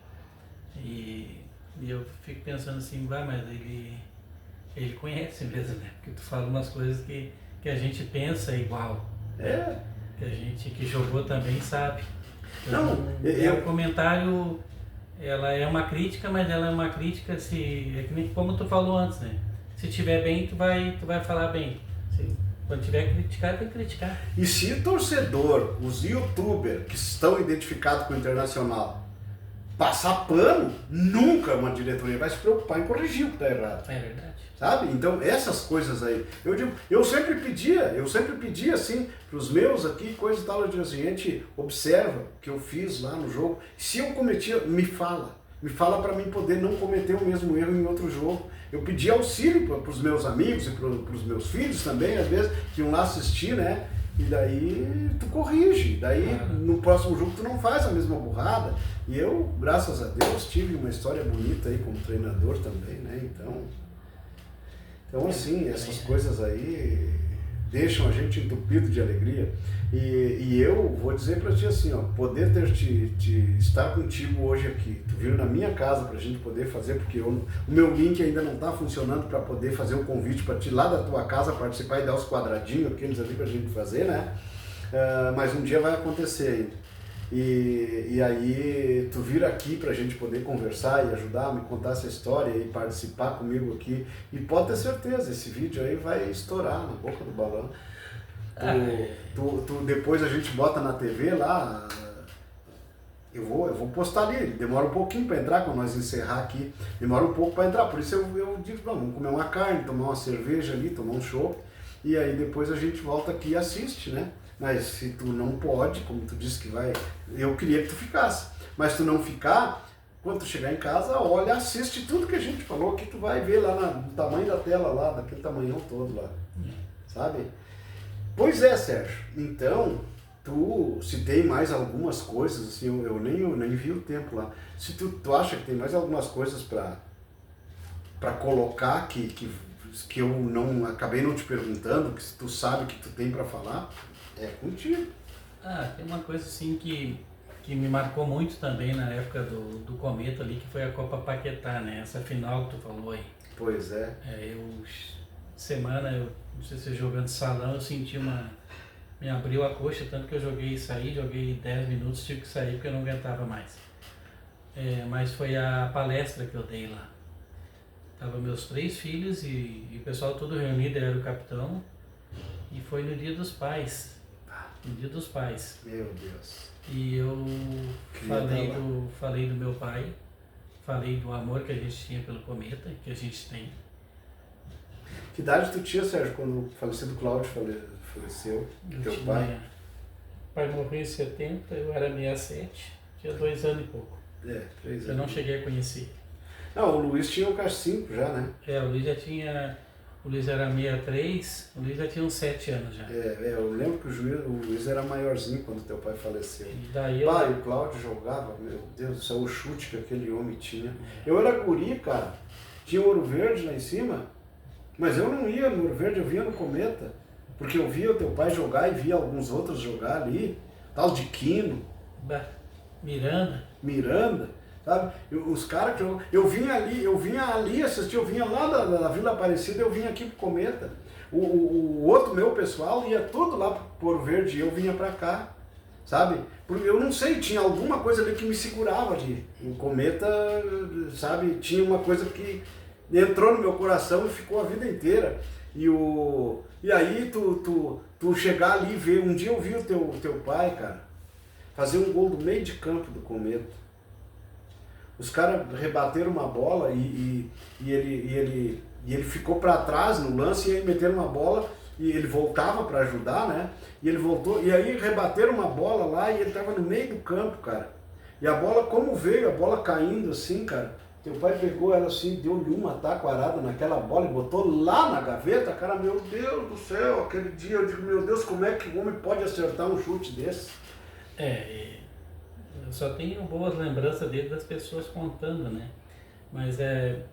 E eu fico pensando assim, mas ele conhece mesmo, né? Porque tu fala umas coisas que a gente pensa igual. É. Que a gente que jogou também sabe. Não, o comentário, ela é uma crítica, mas ela é uma crítica é que nem como tu falou antes, né? Se tiver bem, tu vai falar bem. Quando tiver que criticar, tem que criticar. E se o torcedor, os youtubers que estão identificados com o Internacional, passar pano, nunca uma diretoria vai se preocupar em corrigir o que está errado. É verdade. Sabe? Então, essas coisas aí, eu sempre pedia assim, para os meus aqui, coisa e tal, eu digo assim, gente, observa o que eu fiz lá no jogo, se eu cometia, me fala para mim poder não cometer o mesmo erro em outro jogo. Eu pedi auxílio para os meus amigos e para os meus filhos também, às vezes, que iam lá assistir, né? E daí tu corrige, daí no próximo jogo tu não faz a mesma burrada. E eu, graças a Deus, tive uma história bonita aí como treinador também, né? Então assim, essas coisas aí deixam a gente entupido de alegria. E eu vou dizer para ti assim, ó, poder estar contigo hoje aqui, tu vir na minha casa para a gente poder fazer, porque o meu link ainda não está funcionando para poder fazer um convite para ti lá da tua casa participar e dar os quadradinhos aqueles ali para a gente fazer, né? Mas um dia vai acontecer ainda. E aí tu vir aqui pra gente poder conversar e ajudar a me contar essa história e participar comigo aqui. E pode ter certeza, esse vídeo aí vai estourar na boca do balão. Depois a gente bota na TV lá, eu vou postar ali, demora um pouquinho para entrar, quando nós encerrar aqui, demora um pouco para entrar, por isso eu digo, vamos comer uma carne, tomar uma cerveja ali, tomar um chopp, e aí depois a gente volta aqui e assiste, né? Mas se tu não pode, como tu disse que vai, eu queria que tu ficasse. Mas se tu não ficar, quando tu chegar em casa, olha, assiste tudo que a gente falou, que tu vai ver lá no tamanho da tela lá, daquele tamanhão todo lá, sabe? Pois é, Sérgio. Então, se tem mais algumas coisas, assim, eu nem vi o tempo lá. Se tu acha que tem mais algumas coisas para colocar que eu não acabei não te perguntando, que tu sabe que tu tem para falar, é contigo. Tem uma coisa assim que me marcou muito também na época do Cometa ali, que foi a Copa Paquetá, né? Essa final que tu falou aí. Pois é. Não sei se jogando salão, eu senti me abriu a coxa, tanto que eu joguei 10 minutos, tive que sair porque eu não aguentava mais. mas foi a palestra que eu dei lá. Tava meus 3 filhos e o pessoal todo reunido, eu era o capitão, e foi no Dia dos Pais. No Dia dos Pais. Meu Deus. E eu falei do meu pai, falei do amor que a gente tinha pelo cometa, que a gente tem. Que idade tu tinha, Sérgio, quando o falecido Cláudio faleceu? Teu pai? O pai morreu em 70, eu era 67, tinha 2 anos e pouco. 3 anos. Eu não cheguei a conhecer. Não, o Luiz tinha o K5 já, né? O Luiz já tinha... O Luiz era 63, o Luiz já tinha uns 7 anos já. Eu lembro que o Luiz era maiorzinho quando teu pai faleceu. E daí Pai, o Cláudio jogava, meu Deus do céu, o chute que aquele homem tinha. Eu era guri, cara, tinha Ouro Verde lá em cima, mas eu não ia no Ouro Verde, eu via no Cometa, porque eu via o teu pai jogar e via alguns outros jogar ali, tal de Quino. Miranda, sabe? Os caras que eu vinha ali assistir, eu vinha lá da Vila Aparecida, eu vinha aqui pro Cometa. O outro meu pessoal ia tudo lá pro Ouro Verde e eu vinha pra cá, sabe? Porque eu não sei, tinha alguma coisa ali que me segurava ali. O Cometa, sabe, tinha uma coisa que entrou no meu coração e ficou a vida inteira. E aí tu chegar ali e ver, um dia eu vi o teu pai, cara, fazer um gol do meio de campo do Cometa. Os caras rebateram uma bola e ele ficou para trás no lance e aí meteram uma bola e ele voltava para ajudar, né? E ele voltou, e aí rebateram uma bola lá e ele tava no meio do campo, cara. E a bola, como veio, a bola caindo assim, cara, teu pai pegou ela assim, deu-lhe uma taquarada naquela bola e botou lá na gaveta, cara, meu Deus do céu, aquele dia eu digo, meu Deus, como é que o homem pode acertar um chute desse? Eu só tenho boas lembranças dele das pessoas contando, né? Mas eu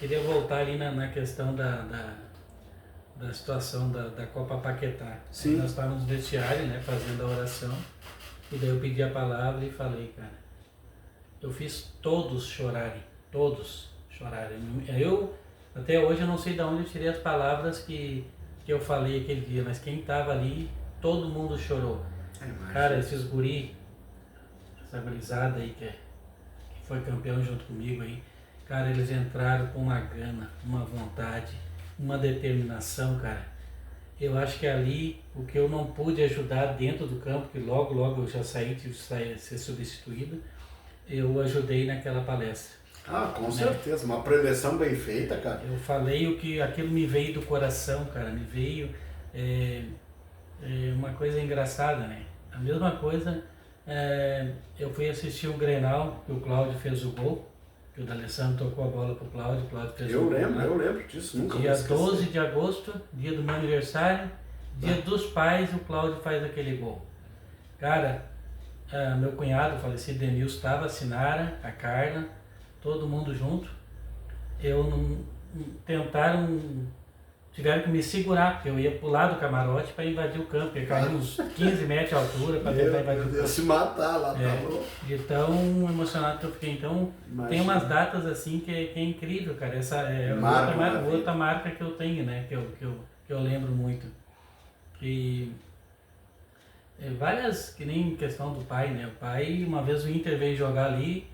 queria voltar ali na questão da situação da Copa Paquetá. Sim. Nós estávamos no vestiário, né, fazendo a oração, e daí eu pedi a palavra e falei, cara, eu fiz todos chorarem. Eu, até hoje, eu não sei de onde eu tirei as palavras que eu falei aquele dia, mas quem estava ali, todo mundo chorou. Cara, esses guri, essa gurizada aí que foi campeão junto comigo aí, cara, eles entraram com uma gana, uma vontade, uma determinação, cara. Eu acho que ali, o que eu não pude ajudar dentro do campo, que logo eu já tive que ser substituído, eu ajudei naquela palestra. Com certeza, uma preleção bem feita, cara. Eu falei aquilo me veio do coração, cara, me veio uma coisa engraçada, né? A mesma coisa, eu fui assistir o Grenal, que o Cláudio fez o gol, que o D'Alessandro tocou a bola pro Cláudio, o Cláudio fez o gol. Eu lembro disso, nunca Dia 12 de agosto, dia do meu aniversário, dia dos pais, o Cláudio faz aquele gol. Cara, meu cunhado, o falecido Denilson, estava, a Sinara, a Carla, todo mundo junto. Tiveram que me segurar, porque eu ia pular do camarote para invadir o campo, ia cair uns 15 metros de altura para tentar invadir o campo. Se matar lá, tá louco. De tão emocionado que eu fiquei. Então, tem umas datas assim que é incrível, cara. Essa é outra marca que eu tenho, né? Que eu lembro muito. E várias, que nem questão do pai, né? O pai, uma vez o Inter veio jogar ali,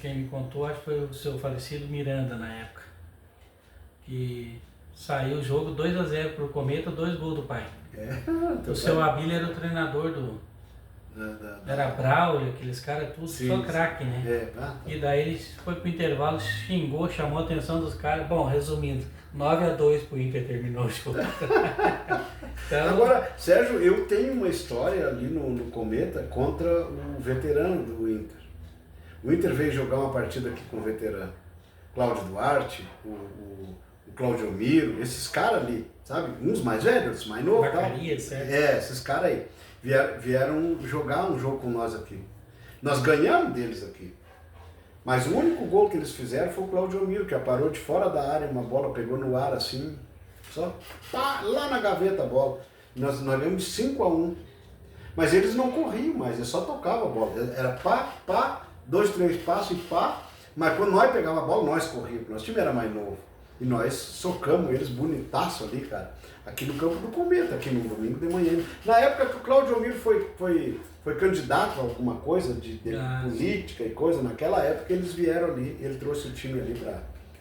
quem me contou, acho que foi o seu falecido Miranda na época. Que saiu o jogo 2-0 pro Cometa, 2 gols do pai. O seu Abílio era o treinador era Braulio, aqueles caras tudo, só craque, né? E daí ele foi pro intervalo, xingou, chamou a atenção dos caras. Bom, resumindo, 9-2 pro Inter terminou o jogo. Então... Agora, Sérgio, eu tenho uma história ali no Cometa contra o veterano do Inter. O Inter veio jogar uma partida aqui com o veterano. Cláudio Duarte, o Claudio Miro, esses caras ali, sabe? Uns mais velhos, outros mais novos. Vacaria, certo? Esses caras aí. Vieram jogar um jogo com nós aqui. Nós ganhamos deles aqui. Mas o único gol que eles fizeram foi o Claudio Miro, que aparou de fora da área, uma bola pegou no ar assim, só pá, lá na gaveta a bola. Nós ganhamos de 5-1. Mas eles não corriam mais, eles só tocavam a bola. Era pá, 2, 3 passos e pá. Mas quando nós pegávamos a bola, nós corríamos, porque nosso time era mais novo. E nós socamos eles bonitaço ali, cara. Aqui no campo do Cometa, aqui no domingo de manhã. Na época que o Cláudio Almir foi candidato a alguma coisa de política e coisa, naquela época eles vieram ali, ele trouxe o time ali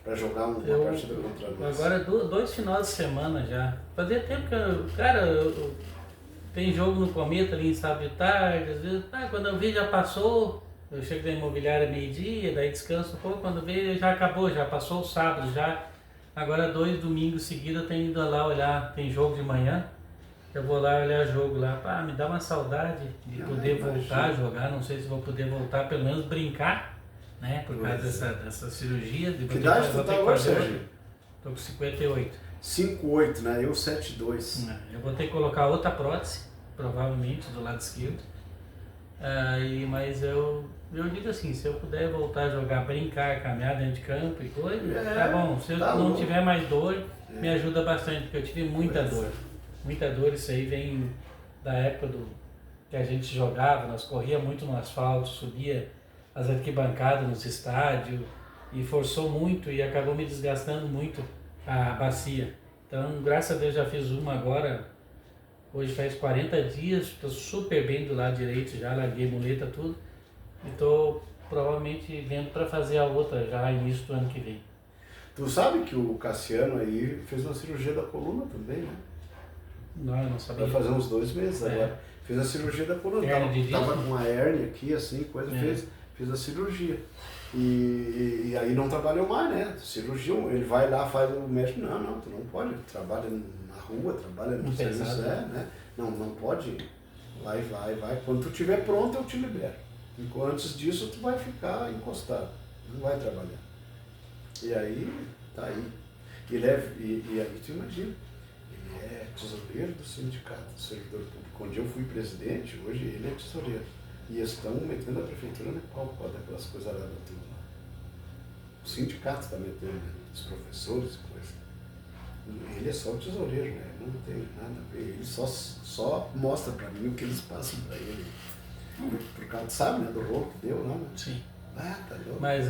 pra jogar uma partida contra nós. Agora 2 finais de semana já. Fazia tempo que tem jogo no Cometa ali em sábado de tarde, às vezes, quando eu vi já passou, eu chego da imobiliária meio-dia, daí descanso um pouco, quando vê já acabou, já passou o sábado já. Agora 2 domingos seguidos eu tenho ido lá olhar, tem jogo de manhã, eu vou lá olhar jogo lá, me dá uma saudade de poder voltar a jogar, não sei se vou poder voltar, pelo menos brincar, né, por causa dessa cirurgia. Que idade tu tá hoje, Sérgio? Tô com 58. 5'8", né, eu 7'2". Eu vou ter que colocar outra prótese, provavelmente, do lado esquerdo, mas eu digo assim, se eu puder voltar a jogar, brincar, caminhar dentro de campo e coisa, tá bom. Se eu não tiver mais dor, me ajuda bastante, porque eu tive muita dor. Muita dor, isso aí vem da época que a gente jogava, nós corria muito no asfalto, subia as arquibancadas nos estádios e forçou muito e acabou me desgastando muito a bacia. Então, graças a Deus já fiz uma agora, hoje faz 40 dias, estou super bem do lado direito já, larguei muleta, tudo. E estou provavelmente vendo para fazer a outra já início do ano que vem. Tu sabe que o Cassiano aí fez uma cirurgia da coluna também, né? Não, eu não sabia. Vai fazer uns 2 meses agora. Fez a cirurgia da coluna. Tava com uma hérnia aqui, assim, coisa, fez a cirurgia. E aí não trabalhou mais, né? Cirurgia, ele vai lá, faz o médico, não, tu não pode, trabalha na rua, trabalha no serviço, né? Não pode, vai. Quando tu estiver pronto, eu te libero. Antes disso, tu vai ficar encostado, não vai trabalhar. E aí, tá aí. E aí tu imagina, ele é tesoureiro do sindicato, do servidor público. Onde eu fui presidente, hoje ele é tesoureiro. E estão metendo a prefeitura no pau por causa daquelas coisas lá tudo lá. O sindicato está metendo, né? Os professores e coisa. Ele é só o tesoureiro, né? Não tem nada a ver. Ele só mostra para mim o que eles passam para ele. Por causa, sabe, né? Do rolo que deu lá, né? Sim. Tá louco. Mas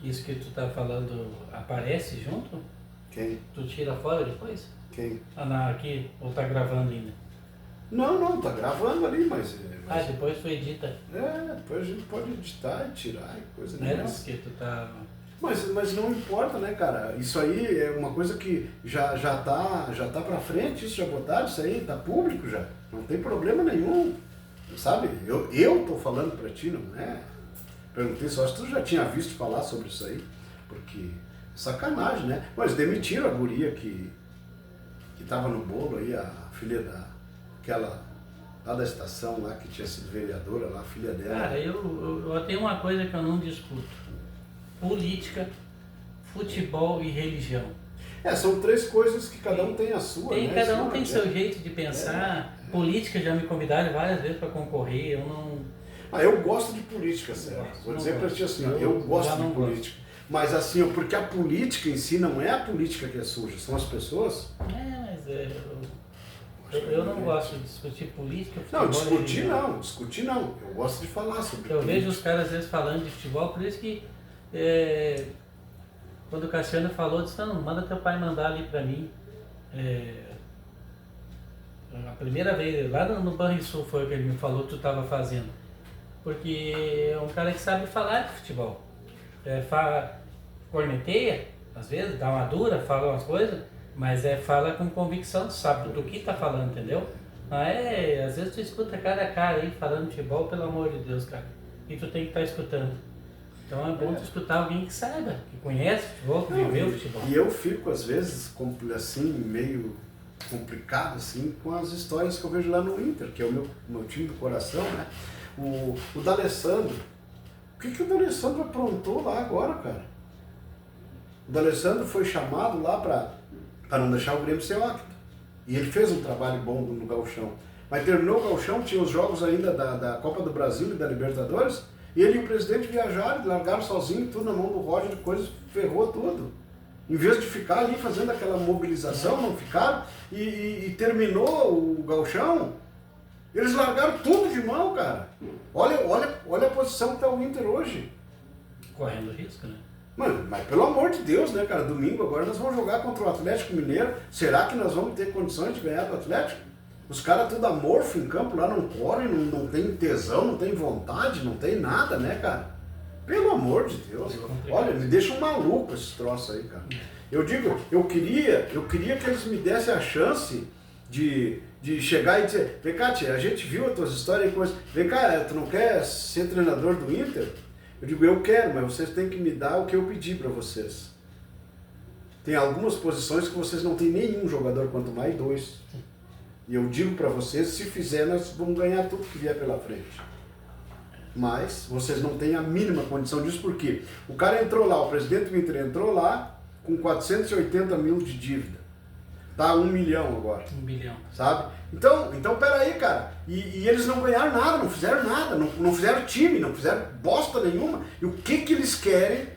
isso que tu tá falando aparece junto? Quem? Tu tira fora depois? Quem? Aqui, ou tá gravando ainda? Não, tá gravando ali, mas... depois tu edita. Depois a gente pode editar e tirar e coisa, né? Não, porque tu tá... Mas não importa, né, cara? Isso aí é uma coisa que já tá pra frente, isso já botaram, isso aí tá público já. Não tem problema nenhum, sabe? Eu tô falando pra ti, não é? Perguntei só se tu já tinha visto falar sobre isso aí, porque sacanagem, né? Mas demitiram a guria que tava no bolo aí, a filha aquela lá da estação lá, que tinha sido vereadora lá, a filha dela. Cara, eu tenho uma coisa que eu não discuto. Política, futebol e religião. São 3 coisas que cada um tem a sua, né? Cada um tem seu jeito de pensar. Política, já me convidaram várias vezes para concorrer, eu não... eu gosto de política, Sérgio. Vou dizer para ti assim, eu gosto de política. Mas assim, porque a política em si não é a política que é suja, são as pessoas. Eu não gosto de discutir política, futebol. Não, discutir não. Eu gosto de falar sobre política. Eu vejo os caras às vezes falando de futebol, por isso que quando o Cassiano falou, eu disse, não, manda teu pai mandar ali para mim. A primeira vez, lá no Banrisul foi o que ele me falou que tu estava fazendo. Porque é um cara que sabe falar de futebol. Corneteia, às vezes, dá uma dura, fala umas coisas, mas fala com convicção, sabe do que tá falando, entendeu? Às vezes tu escuta cara a cara aí falando de futebol, pelo amor de Deus, cara. E tu tem que estar escutando. Então é bom tu escutar alguém que saiba, que conhece futebol, que viveu futebol. E eu fico, às vezes, assim, meio complicado, assim, com as histórias que eu vejo lá no Inter, que é o meu time do coração, né? O D'Alessandro. O que o D'Alessandro aprontou lá agora, cara? O D'Alessandro foi chamado lá para não deixar o Grêmio ser óbito. E ele fez um trabalho bom no Gauchão. Mas terminou o Gauchão, tinha os jogos ainda da Copa do Brasil e da Libertadores, e ele e o presidente viajaram, largaram sozinho, tudo na mão do Roger, coisa ferrou tudo. Em vez de ficar ali fazendo aquela mobilização, não ficaram, e terminou o Gauchão, eles largaram tudo de mão, cara. Olha a posição que está o Inter hoje. Correndo risco, né? Mano, mas pelo amor de Deus, né, cara? Domingo agora nós vamos jogar contra o Atlético Mineiro. Será que nós vamos ter condições de ganhar do Atlético? Os caras tudo amorfo em campo lá, não correm, não tem tesão, não tem vontade, não tem nada, né, cara? Pelo amor de Deus. Olha, me deixa um maluco esses troços aí, cara. Eu digo, eu queria que eles me dessem a chance de chegar e dizer, vem cá, tia, a gente viu as tuas histórias e coisas, vem cá, tu não quer ser treinador do Inter? Eu digo, eu quero, mas vocês têm que me dar o que eu pedi para vocês. Tem algumas posições que vocês não têm nenhum jogador, quanto mais 2. E eu digo para vocês, se fizer, nós vamos ganhar tudo que vier pela frente. Mas vocês não têm a mínima condição disso, porque o cara entrou lá, o presidente do Inter entrou lá com 480 mil de dívida. Tá 1 milhão agora. 1 bilhão. Sabe? Então peraí, cara. E eles não ganharam nada, não fizeram nada, não fizeram time, não fizeram bosta nenhuma. E o que eles querem?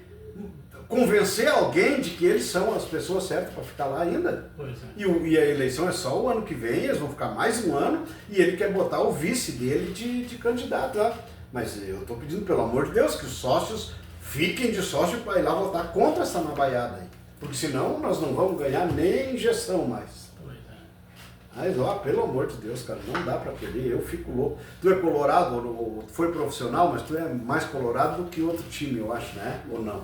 Convencer alguém de que eles são as pessoas certas para ficar lá ainda? Pois é. E a eleição é só o ano que vem, eles vão ficar mais um ano e ele quer botar o vice dele de candidato lá. Mas eu estou pedindo, pelo amor de Deus, que os sócios fiquem de sócio para ir lá votar contra essa nabaiada aí. Porque senão nós não vamos ganhar nem injeção mais. Pois é. Mas, ó, pelo amor de Deus, cara, não dá pra querer, eu fico louco. Tu é colorado, ou foi profissional, mas tu é mais colorado do que outro time, eu acho, né? Ou não?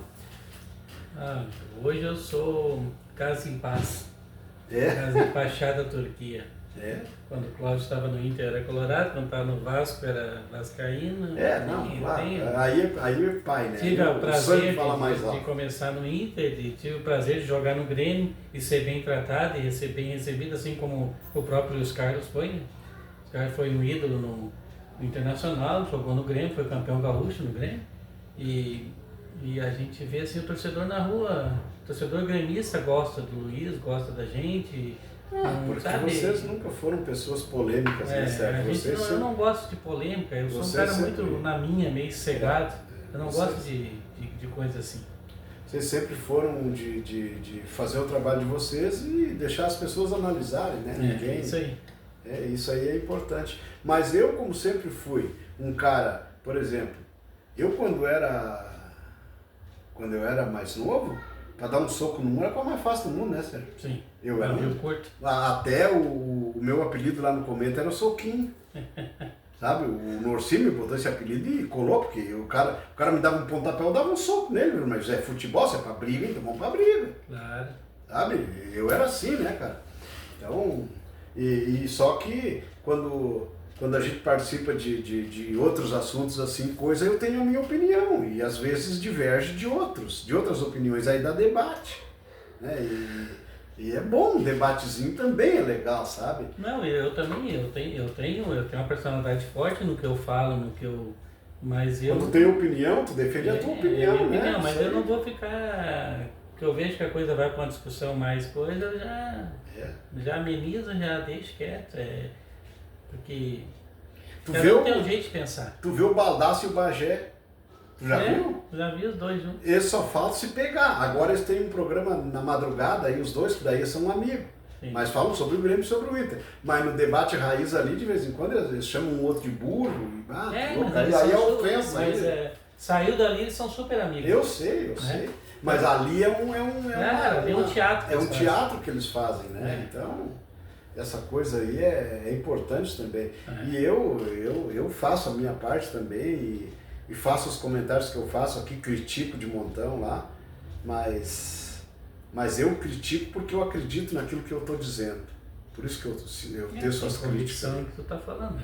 Ah, hoje eu sou Casa em Paz. É? Casa em Pachá da Turquia. É? Quando o Cláudio estava no Inter era colorado, quando estava no Vasco era vascaíno. É, não, claro. Aí é pai, né? Tive o prazer fala mais de alto. começar no Inter, tive o prazer de jogar no Grêmio e ser bem tratado e ser bem recebido, assim como o próprio Luiz Carlos foi. Né? Luiz Carlos foi um ídolo no Internacional, jogou no Grêmio, foi campeão gaúcho no Grêmio. E a gente vê assim o torcedor na rua, o torcedor gremista gosta do Luiz, gosta da gente. Porque sabe? vocês nunca foram pessoas polêmicas, né, certo? Eu não gosto de polêmica, eu sou um cara muito na minha, meio cegado. Eu não gosto de coisa assim. Vocês sempre foram de fazer o trabalho de vocês e deixar as pessoas analisarem, né? Ninguém. Isso aí. Isso aí é importante. Mas eu, como sempre fui um cara, por exemplo, eu quando eu era mais novo, para dar um soco no mundo era a coisa mais fácil do mundo, né, Sérgio? Sim. Eu era curto. Até o meu apelido lá no Cometa era Soquinho. Sabe? O Norci me botou esse apelido e colou, porque o cara me dava um pontapé, eu dava um soco nele, mas é futebol, se é pra briga, então vamos pra briga. Claro. Sabe? Eu era assim, né, cara? Então, e só que quando a gente participa de outros assuntos assim, coisa, eu tenho a minha opinião e às vezes diverge de outras opiniões, aí dá debate, né? E é bom, um debatezinho também é legal, sabe? Não, eu também, eu tenho uma personalidade forte no que eu falo, mas eu... Quando tu tem opinião, tu defende a tua opinião, né? Opinião, mas eu não vou ficar... Que eu vejo que a coisa vai para uma discussão mais coisa, eu já amenizo, já deixo quieto, porque... Não tem um jeito de pensar. Tu vê o Baldaço e o Bagé, tu já viu? Já vi os dois juntos. Eles só faltam se pegar. Agora eles têm um programa na madrugada, aí os dois, que daí são amigos. Sim. Mas falam sobre o Grêmio e sobre o Inter. Mas no debate raiz ali, de vez em quando, eles chamam um outro de burro. Aí é ofensa. Mas saiu dali, eles são super amigos. Eu sei. Mas ali é um teatro. É um teatro que eles fazem, né? Então, essa coisa aí é importante também. E eu faço a minha parte também e faço os comentários que eu faço aqui, critico de montão lá, mas eu critico porque eu acredito naquilo que eu estou dizendo. Por isso que eu teço as críticas. Que tu está falando.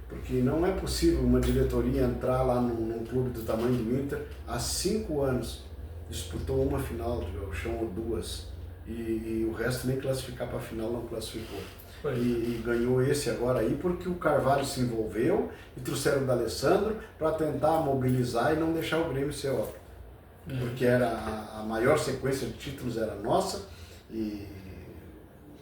Porque não é possível uma diretoria entrar lá num clube do tamanho do Inter há 5 anos, disputou uma final de gauchão ou 2, e o resto nem classificar para a final não classificou. E ganhou esse agora aí porque o Carvalho se envolveu e trouxeram o D'Alessandro para tentar mobilizar e não deixar o Grêmio ser óbvio. Porque era a maior sequência de títulos era nossa e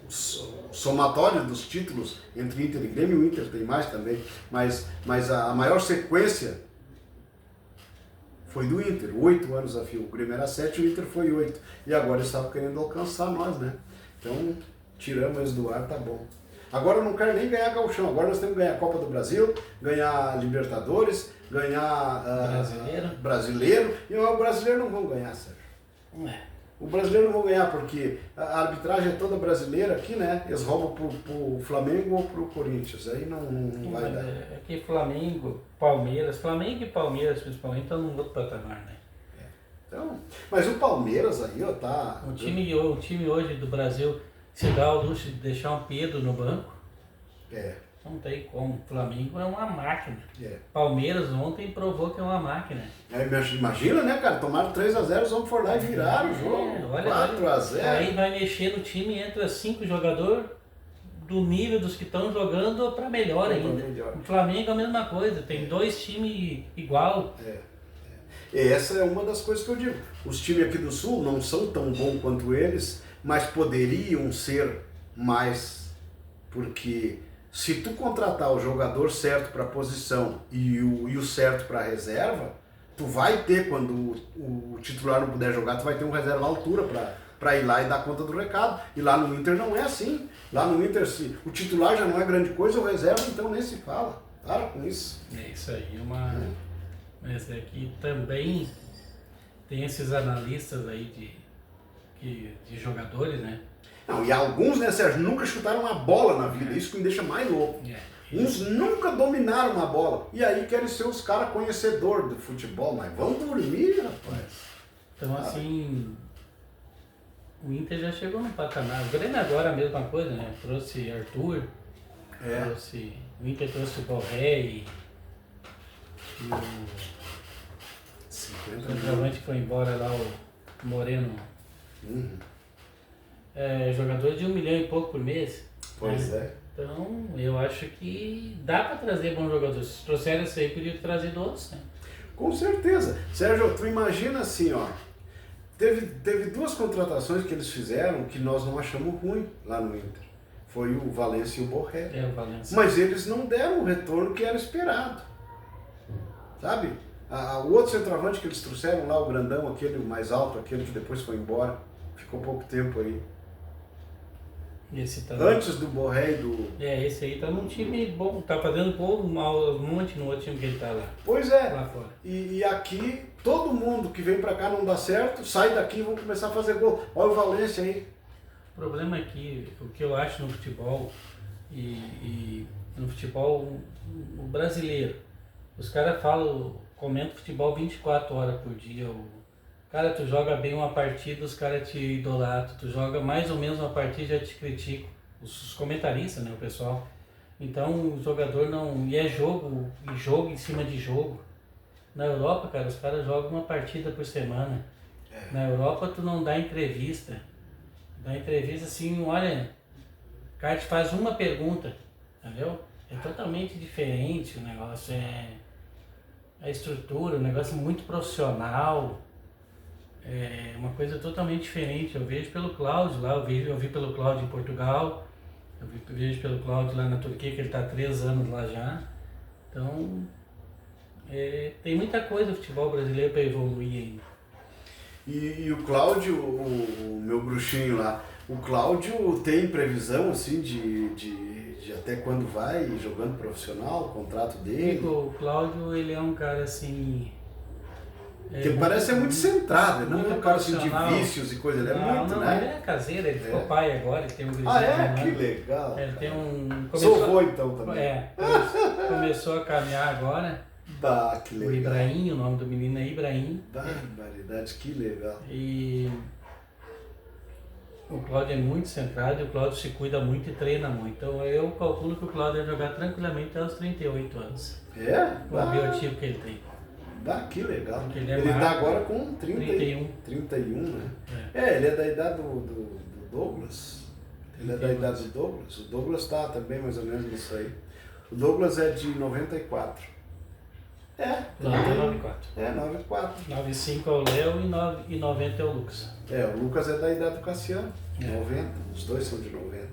o somatório dos títulos entre Inter e Grêmio, o Inter tem mais também, mas a maior sequência foi do Inter, 8 anos a fio. O Grêmio era 7, o Inter foi 8. E agora eles estavam querendo alcançar nós, né? Então, tiramos eles do ar, tá bom. Agora eu não quero nem ganhar gauchão, agora nós temos que ganhar a Copa do Brasil, ganhar Libertadores, ganhar brasileiro. E o brasileiro não vão ganhar, Sérgio. O brasileiro não vai ganhar, porque a arbitragem é toda brasileira aqui, né? Eles roubam pro Flamengo ou pro Corinthians, aí não vai dar. Aqui Flamengo e Palmeiras principalmente estão num outro patamar, né? Então, mas o Palmeiras aí, ó, tá... O time hoje do Brasil se dá ao luxo de deixar um Pedro no banco. Não tem como. O Flamengo é uma máquina. Palmeiras ontem provou que é uma máquina. Imagina, né, cara? Tomaram 3-0, os homens foram lá e viraram o jogo. 4-0. Aí vai mexer no time, entra 5 jogadores do nível dos que estão jogando para melhor ainda. O Flamengo é a mesma coisa, tem 2 times igual. Essa é uma das coisas que eu digo. Os times aqui do Sul não são tão bons quanto eles, mas poderiam ser mais, porque se tu contratar o jogador certo para a posição e o certo para a reserva, tu vai ter, quando o titular não puder jogar, tu vai ter um reserva à altura para ir lá e dar conta do recado. E lá no Inter não é assim. Lá no Inter, se o titular já não é grande coisa, o reserva então nem se fala. Para com isso. É isso aí, Mas aqui também tem esses analistas aí de jogadores, né? Não, e alguns, né, Sérgio, nunca chutaram uma bola na vida, isso que me deixa mais louco. Uns nunca dominaram uma bola, e aí querem ser os caras conhecedores do futebol, mas vão dormir, rapaz. Então, assim, o Inter já chegou no patamar. O Grêmio agora a mesma coisa, né? Trouxe Arthur, o Inter trouxe o Borré e o centroavante que foi embora lá, o Moreno. Jogador de 1 milhão e pouco por mês. Pois é. Então, eu acho que dá para trazer bons jogadores. Se trouxeram esse aí, podia trazer outros, né? Com certeza. Sérgio, tu imagina assim, ó. Teve 2 contratações que eles fizeram que nós não achamos ruim lá no Inter. Foi o Valência e o Borré. O Valência. Mas eles não deram o retorno que era esperado. Sabe? O outro centroavante que eles trouxeram lá, o grandão, aquele mais alto, aquele que depois foi embora, ficou pouco tempo aí. Antes do Borré e do... esse aí tá num time bom, tá fazendo gol um monte no outro time que ele tá lá. Pois é. Lá fora. E aqui, todo mundo que vem pra cá não dá certo, sai daqui e vão começar a fazer gol. Olha o Valência aí. O problema é que, o que eu acho no futebol, e no futebol o brasileiro, os caras comentam futebol 24 horas por dia. Cara, tu joga bem uma partida, os caras te idolatram. Tu joga mais ou menos uma partida, já te criticam. Os comentaristas, né, o pessoal. Então o jogador não... E é jogo em cima de jogo. Na Europa, cara, os caras jogam uma partida por semana. Na Europa tu não dá entrevista. Dá entrevista assim, olha, o cara te faz uma pergunta, entendeu? É totalmente diferente o negócio, a estrutura, um negócio muito profissional. É uma coisa totalmente diferente. Eu vejo pelo Cláudio lá, eu vi pelo Cláudio em Portugal, eu vejo pelo Cláudio lá na Turquia, que ele está há 3 anos lá já. Então, tem muita coisa no futebol brasileiro para evoluir ainda. E o Cláudio, o meu bruxinho lá, o Cláudio tem previsão assim de até quando vai jogando profissional, o contrato dele? O Cláudio, ele é um cara assim... Porque parece ser muito centrado, ele não é um cara assim de vícios e coisa, ele é muito, não, né? Ele é caseiro, ele ficou pai agora, ele tem um gurizinho. Que legal. Ele tem Sou vô então também. Começou a caminhar agora. Que legal. O Ibrahim, o nome do menino é Ibrahim. Barbaridade, que legal. E o Cláudio é muito centrado e o Cláudio se cuida muito e treina muito. Então eu calculo que o Cláudio vai jogar tranquilamente aos 38 anos. Com o biotipo que ele tem. Que legal. Ele tá agora com 31, né? Ele é da idade do Douglas. Ele é da idade do Douglas. O Douglas tá também mais ou menos nisso aí. O Douglas é de 94. 94. 94. 95 é o Léo e 90 é o Lucas. O Lucas é da idade do Cassiano. 90. Os dois são de 90.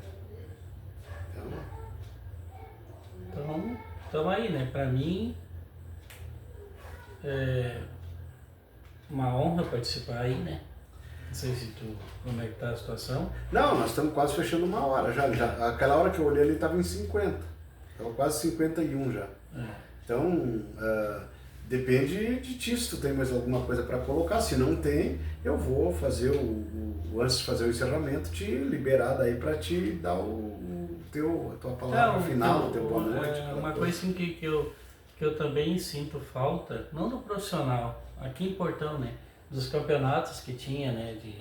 Então, estamos aí, né? Pra mim, é uma honra participar aí, né? Não sei se como é que tá a situação. Não, nós estamos quase fechando 1 hora já. Aquela hora que eu olhei ele estava em 50. Estava quase 51 já. Então, depende de ti, se tu tem mais alguma coisa para colocar. Se não tem, eu vou fazer antes de fazer o encerramento, te liberar daí para te dar a tua palavra final, o teu boa noite. Uma coisa assim que eu também sinto falta, não do profissional, aqui em Portão, né? Dos campeonatos que tinha, né? De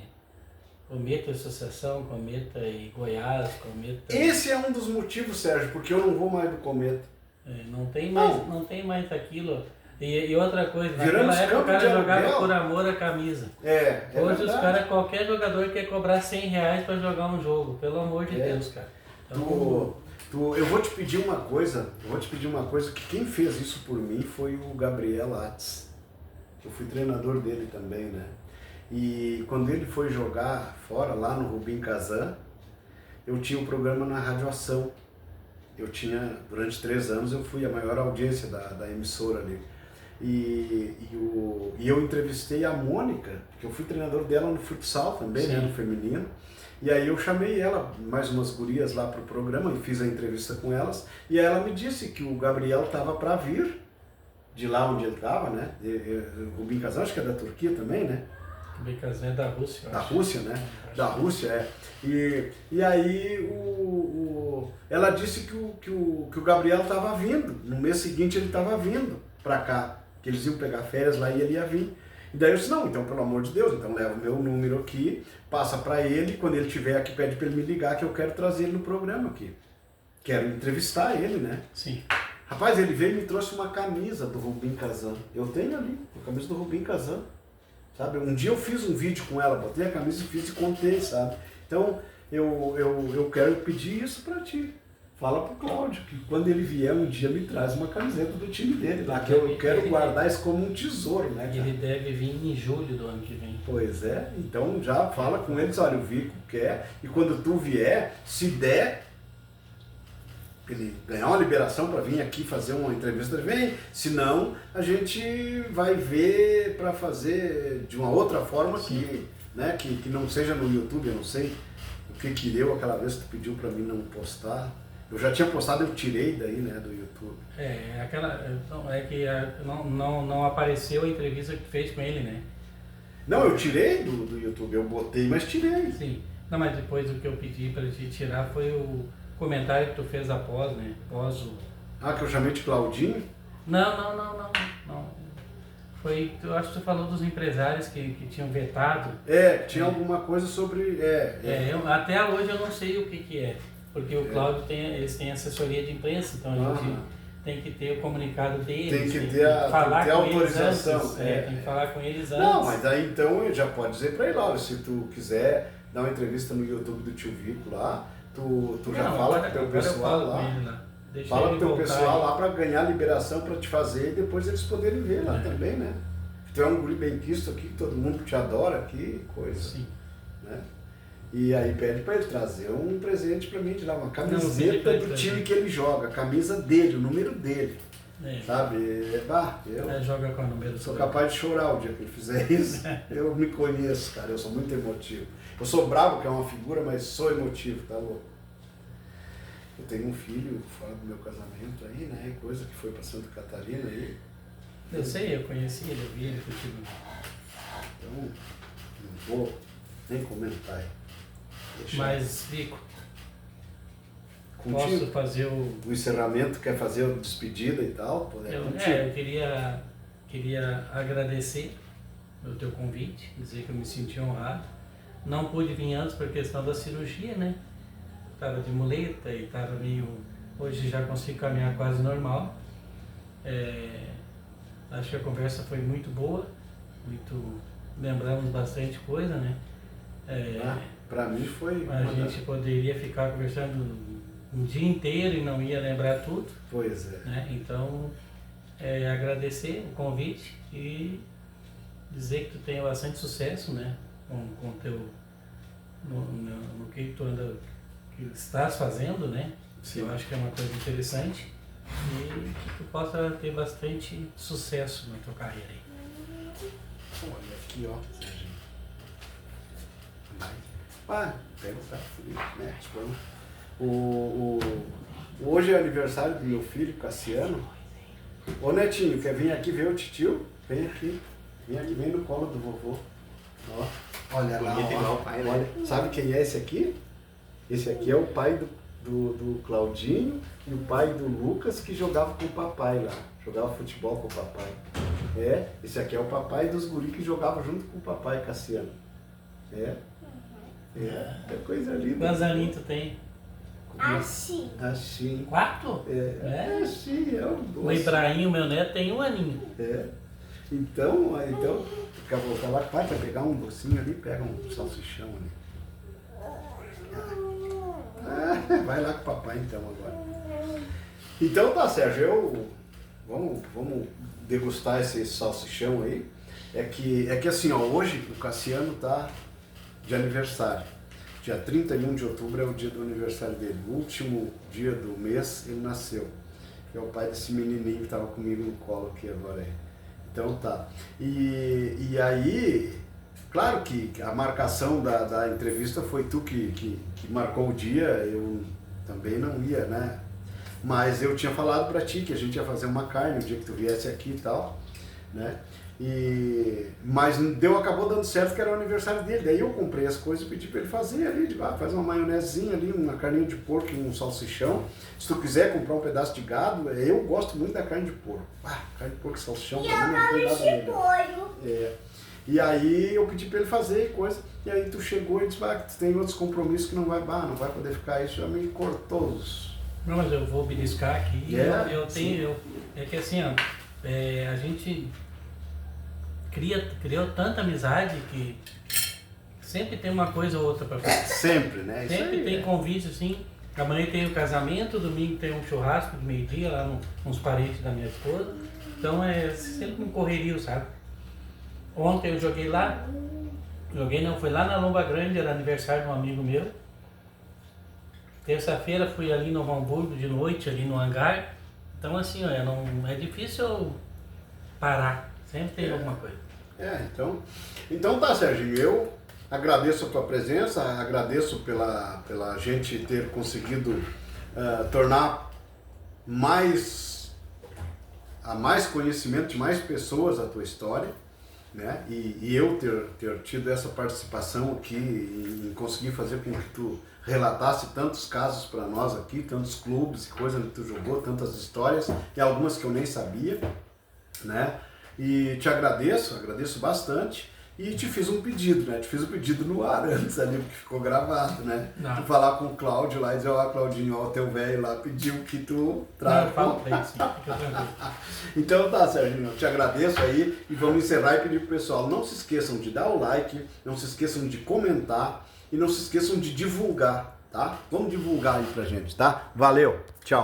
Cometa e Associação, Cometa e Goiás, Cometa... Esse é um dos motivos, Sérgio, porque eu não vou mais do Cometa. Não tem mais aquilo. E outra coisa, naquela época o cara jogava aluguel por amor à camisa. Hoje verdade. os caras, qualquer jogador quer cobrar R$100 para jogar um jogo, pelo amor de Deus, cara. Então, eu vou te pedir uma coisa, que quem fez isso por mim foi o Gabriel Atz. Eu fui treinador dele também, né? E quando ele foi jogar fora, lá no Rubim Kazan, eu tinha um programa na Rádio Ação. Durante 3 anos, eu fui a maior audiência da emissora ali. E eu entrevistei a Mônica, que eu fui treinador dela no futsal também, né, no feminino. E aí eu chamei ela, mais umas gurias lá pro programa, e fiz a entrevista com elas. E aí ela me disse que o Gabriel estava para vir, de lá onde ele estava, né? O Rubim Kazan, acho que é da Turquia também, né? O Rubim Kazan é da Rússia. Da Rússia, né? Da Rússia, é. E aí ela disse que o Gabriel estava vindo. No mês seguinte ele estava vindo para cá, que eles iam pegar férias lá e ele ia vir. E daí eu disse, não, então pelo amor de Deus, então leva o meu número aqui, passa para ele, quando ele estiver aqui pede para ele me ligar que eu quero trazer ele no programa aqui. Quero entrevistar ele, né? Sim. Rapaz, ele veio e me trouxe uma camisa do Rubim Kazan. Eu tenho ali, a camisa do Rubim Kazan. Sabe? Um dia eu fiz um vídeo com ela, botei a camisa e fiz e contei, sabe? Então, eu quero pedir isso para ti. Fala pro Cláudio, que quando ele vier um dia me traz uma camiseta do time dele, lá, que eu quero guardar isso como um tesouro, né, cara? Ele deve vir em julho do ano que vem. Pois é, então já fala com eles, olha, o Vico quer, e quando tu vier, se der, ele ganhar uma liberação para vir aqui fazer uma entrevista, ele vem, senão a gente vai ver para fazer de uma outra forma que não seja no YouTube, eu não sei o que deu aquela vez que tu pediu para mim não postar. Eu já tinha postado, eu tirei daí, né, do YouTube. Não apareceu a entrevista que tu fez com ele, né? Não, eu tirei do YouTube, eu botei, mas tirei. Sim, não, mas depois o que eu pedi para te tirar foi o comentário que tu fez após, né? Após o... Ah, que eu chamei de Claudinho? Não. Eu acho que tu falou dos empresários que tinham vetado. Tinha alguma coisa sobre... Até hoje eu não sei o que é, porque o Cláudio eles têm assessoria de imprensa, então a gente tem que ter o comunicado deles. Tem que ter a autorização. Tem que falar com eles antes. Não, mas aí então já pode dizer para ele, olha, se tu quiser dar uma entrevista no YouTube do Tio Vico lá, tu já fala com o teu pessoal lá. Fala com o teu pessoal lá para ganhar liberação para te fazer e depois eles poderem ver lá também, né? Tu é um guri bem quisto aqui, que todo mundo te adora aqui, coisa. Sim. Né? E aí pede para ele trazer um presente para mim, de lá, uma camiseta do time que ele joga, a camisa dele, o número dele. Sabe? Joga com o número. Sou capaz de chorar o dia que ele fizer isso. Eu me conheço, cara, eu sou muito emotivo. Eu sou bravo, que é uma figura, mas sou emotivo, tá louco? Eu tenho um filho fora do meu casamento aí, né? Coisa que foi para Santa Catarina aí. Eu sei, eu conheci ele, eu vi ele contigo. Então, não vou nem comentar aí. Mas, Vico, contigo, posso fazer o encerramento, quer fazer a despedida e tal? Eu queria agradecer o teu convite, dizer que eu me senti honrado. Não pude vir antes por questão da cirurgia, né? Estava de muleta e estava meio... Hoje já consigo caminhar quase normal. Acho que a conversa foi muito boa, lembramos bastante coisa, né? Para mim foi... A gente poderia ficar conversando um dia inteiro e não ia lembrar tudo. Pois é. Né? Então, agradecer o convite e dizer que tu tenha bastante sucesso, né? Com teu... no que tu anda... que estás fazendo, né? Sim. Eu acho que é uma coisa interessante e que tu possa ter bastante sucesso na tua carreira aí. Olha aqui, ó. Pega o carro, né? Hoje é aniversário do meu filho, Cassiano. Ô Netinho, quer vir aqui ver o titio? Vem aqui. Vem no colo do vovô. Ó, olha lá, Bonito ó. igual o pai, né? Olha, sabe quem é esse aqui? Esse aqui é o pai do Claudinho e o pai do Lucas que jogava com o papai lá. Jogava futebol com o papai. Esse aqui é o papai dos guri que jogava junto com o papai, Cassiano. É coisa linda. Quantos aninhos tu tem? Assim. Assim. 4? Assim, é um O doce. Ibrahim, meu neto, tem 1 aninho. Então, fica voltar lá, vai pegar um docinho ali, pega um salsichão ali. Vai lá com o papai então agora. Então tá, Sérgio, vamos degustar esse salsichão aí. É que assim, ó, hoje o Cassiano tá de aniversário. Dia 31 de outubro é o dia do aniversário dele. O último dia do mês ele nasceu. É o pai desse menininho que estava comigo no colo aqui agora aí. Então tá. E aí, claro que a marcação da entrevista foi tu que marcou o dia, eu também não ia, né? Mas eu tinha falado pra ti que a gente ia fazer uma carne o dia que tu viesse aqui e tal, né? Mas acabou dando certo que era o aniversário dele. Daí eu comprei as coisas e pedi pra ele fazer ali, faz uma maionezinha ali, uma carninha de porco e um salsichão. Se tu quiser comprar um pedaço de gado, eu gosto muito da carne de porco. Carne de porco e salsichão, E pra mim eu não tem gosto nada de melhor. polho. E aí eu pedi pra ele fazer coisa, e aí tu chegou e disse, tu tem outros compromissos que não vai poder ficar, isso já me cortou os... Não, mas eu vou beliscar aqui. É que assim, ó, a gente criou tanta amizade que sempre tem uma coisa ou outra pra fazer. Sempre, né? Isso Sempre aí, tem convite, assim. Amanhã tem o casamento, domingo tem um churrasco de meio-dia lá nos parentes da minha esposa. Então é sempre um correrio, sabe? Ontem eu joguei lá, fui lá na Lomba Grande, era aniversário de um amigo meu. Terça-feira fui ali no Hamburgo de noite, ali no hangar. Então assim, é difícil parar, sempre tem alguma coisa. Então tá, Serginho, eu agradeço a tua presença, agradeço pela gente ter conseguido tornar mais conhecimento de mais pessoas a tua história, né? E eu ter tido essa participação aqui em conseguir fazer com que tu relatasse tantos casos para nós aqui, tantos clubes e coisas que tu jogou, tantas histórias, e algumas que eu nem sabia, né? E te agradeço bastante. E te fiz um pedido, né? Te fiz um pedido no ar antes ali, porque ficou gravado, né? Não. Tu falar com o Cláudio lá e dizer, ó, Claudinho, ó, o teu velho lá pediu que tu traga. Eu falo pra ele sim, fica tranquilo. Então tá, Serginho, eu te agradeço aí e vamos encerrar e pedir pro pessoal, não se esqueçam de dar o like, não se esqueçam de comentar e não se esqueçam de divulgar, tá? Vamos divulgar aí pra gente, tá? Valeu, tchau!